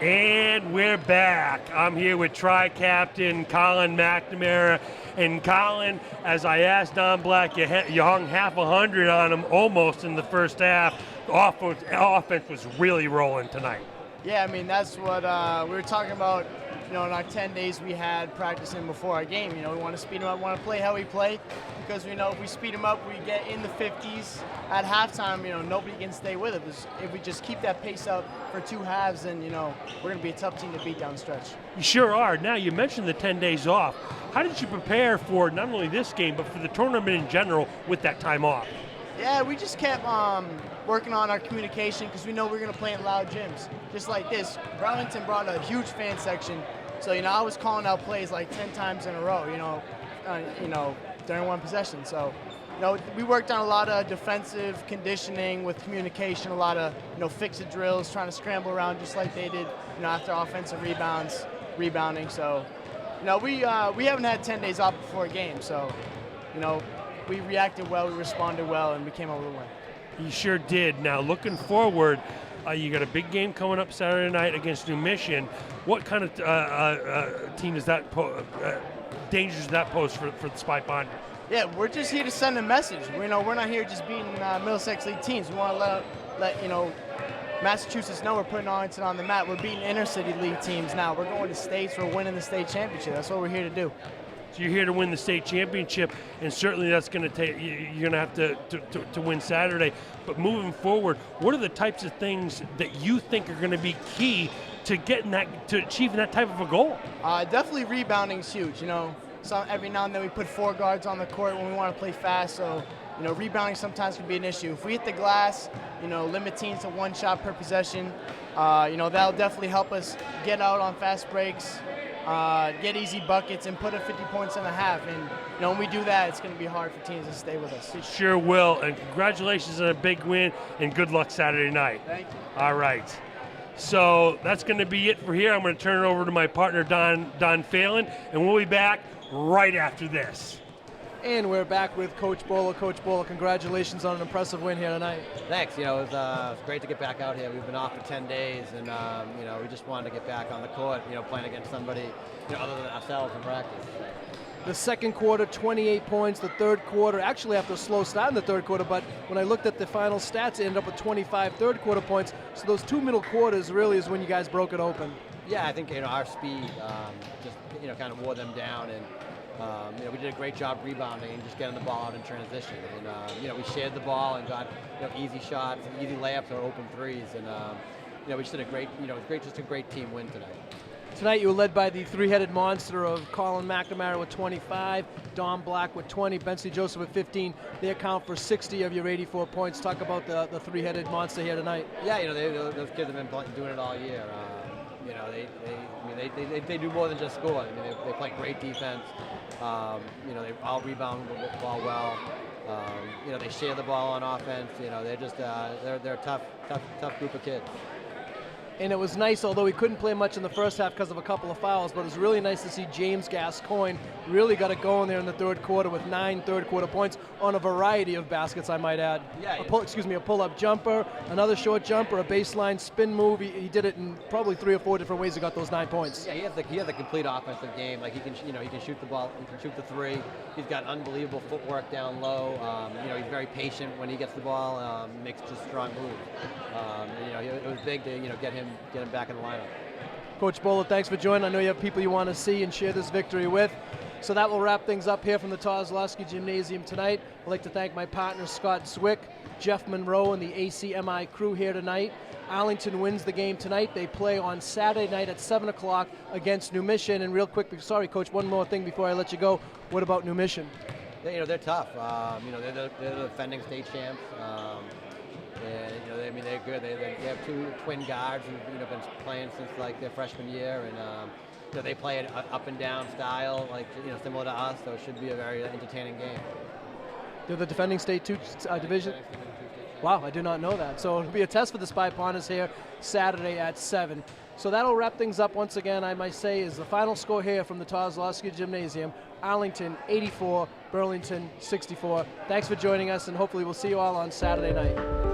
And we're back. I'm here with Tri-Captain Colin McNamara. And Colin, as I asked Don Black, you hung half 100 on him almost in the first half. Offense was really rolling tonight. Yeah, I mean, that's what we were talking about, in our 10 days we had practicing before our game. We want to speed them up, want to play how we play, because we know if we speed them up, we get in the 50s at halftime, nobody can stay with it. If we just keep that pace up for 2 halves, then, we're going to be a tough team to beat down the stretch. You sure are. Now, you mentioned the 10 days off. How did you prepare for not only this game, but for the tournament in general with that time off? Yeah, we just kept working on our communication, because we know we're going to play in loud gyms. Just like this, Burlington brought a huge fan section. So, I was calling out plays like 10 times in a row, during one possession. So, we worked on a lot of defensive conditioning with communication, a lot of, fix-it drills, trying to scramble around just like they did, after offensive rebounding. So, we haven't had 10 days off before a game. So, we reacted well, we responded well, and we came out with a win. You sure did. Now, looking forward, you got a big game coming up Saturday night against New Mission. What kind of team does that dangers does that pose for the Spy Ponder? Yeah, we're just here to send a message. We're not here just beating Middlesex League teams. We want to let Massachusetts know we're putting Arlington on the map. We're beating inner-city league teams now. We're going to states. We're winning the state championship. That's what we're here to do. So you're here to win the state championship, and certainly that's going to take. You're going to have to win Saturday. But moving forward, what are the types of things that you think are going to be key to achieving that type of a goal? Definitely rebounding is huge. Every now and then we put 4 guards on the court when we want to play fast. So rebounding sometimes can be an issue. If we hit the glass, limit teams to 1 shot per possession. That'll definitely help us get out on fast breaks. Get easy buckets and put up 50 points in a half. And when we do that, it's going to be hard for teams to stay with us. It sure will. And congratulations on a big win, and good luck Saturday night. Thank you. All right. So that's going to be it for here. I'm going to turn it over to my partner, Don Phelan, and we'll be back right after this. And we're back with Coach Bola. Coach Bola, congratulations on an impressive win here tonight. Thanks. It was great to get back out here. We've been off for 10 days, and we just wanted to get back on the court, playing against somebody other than ourselves in practice. The second quarter, 28 points. The third quarter, actually after a slow start in the third quarter, but when I looked at the final stats, it ended up with 25 third quarter points. So those 2 middle quarters really is when you guys broke it open. Yeah, I think our speed just kind of wore them down, and we did a great job rebounding and just getting the ball out in transition. And we shared the ball and got easy shots and easy layups or open threes, and we just did a great just a great team win tonight. Tonight you were led by the 3-headed monster of Colin McNamara with 25, Don Black with 20, Bensley Joseph with 15. They account for 60 of your 84 points. Talk about the 3-headed monster here tonight. Yeah, those kids have been doing it all year. You know, they do more than just score. I mean, they play great defense. You know, they all rebound the ball well. You know, they share the ball on offense. You know, they're just they're a tough group of kids. And it was nice, although he couldn't play much in the first half because of a couple of fouls, but it was really nice to see James Gascoigne really got it going there in the third quarter with 9 third-quarter points on a variety of baskets, I might add. Yeah, A pull-up jumper, another short jumper, a baseline spin move. He did it in probably 3 or 4 different ways. He got those 9 points. Yeah, he has a complete offensive game. Like he can shoot the ball, he can shoot the three. He's got unbelievable footwork down low. You know, he's very patient when he gets the ball. Makes just strong moves. And, you know, it was big to get him back in the lineup. Coach Bowler, thanks for joining. I know you have people you want to see and share this victory with. So that will wrap things up here from the Kozlowski Gymnasium tonight. I'd like to thank my partner Scott Zwick, Jeff Monroe, and the ACMI crew here tonight. Arlington wins the game tonight. They play on Saturday night at 7 o'clock against New Mission. And real quick, sorry, Coach, one more thing before I let you go. What about New Mission? They're tough. You know, they're the defending state champs. And you know, I mean, they're good. They have 2 twin guards who've been playing since like their freshman year, and you know, they play an up and down style, like similar to us. So it should be a very entertaining game. They're the defending state division. Wow, I did not know that. So it'll be a test for the Spy Pawners here Saturday at 7. So that'll wrap things up once again, I might say, is the final score here from the Kozlowski Gymnasium. Arlington 84, Burlington 64. Thanks for joining us, and hopefully we'll see you all on Saturday night.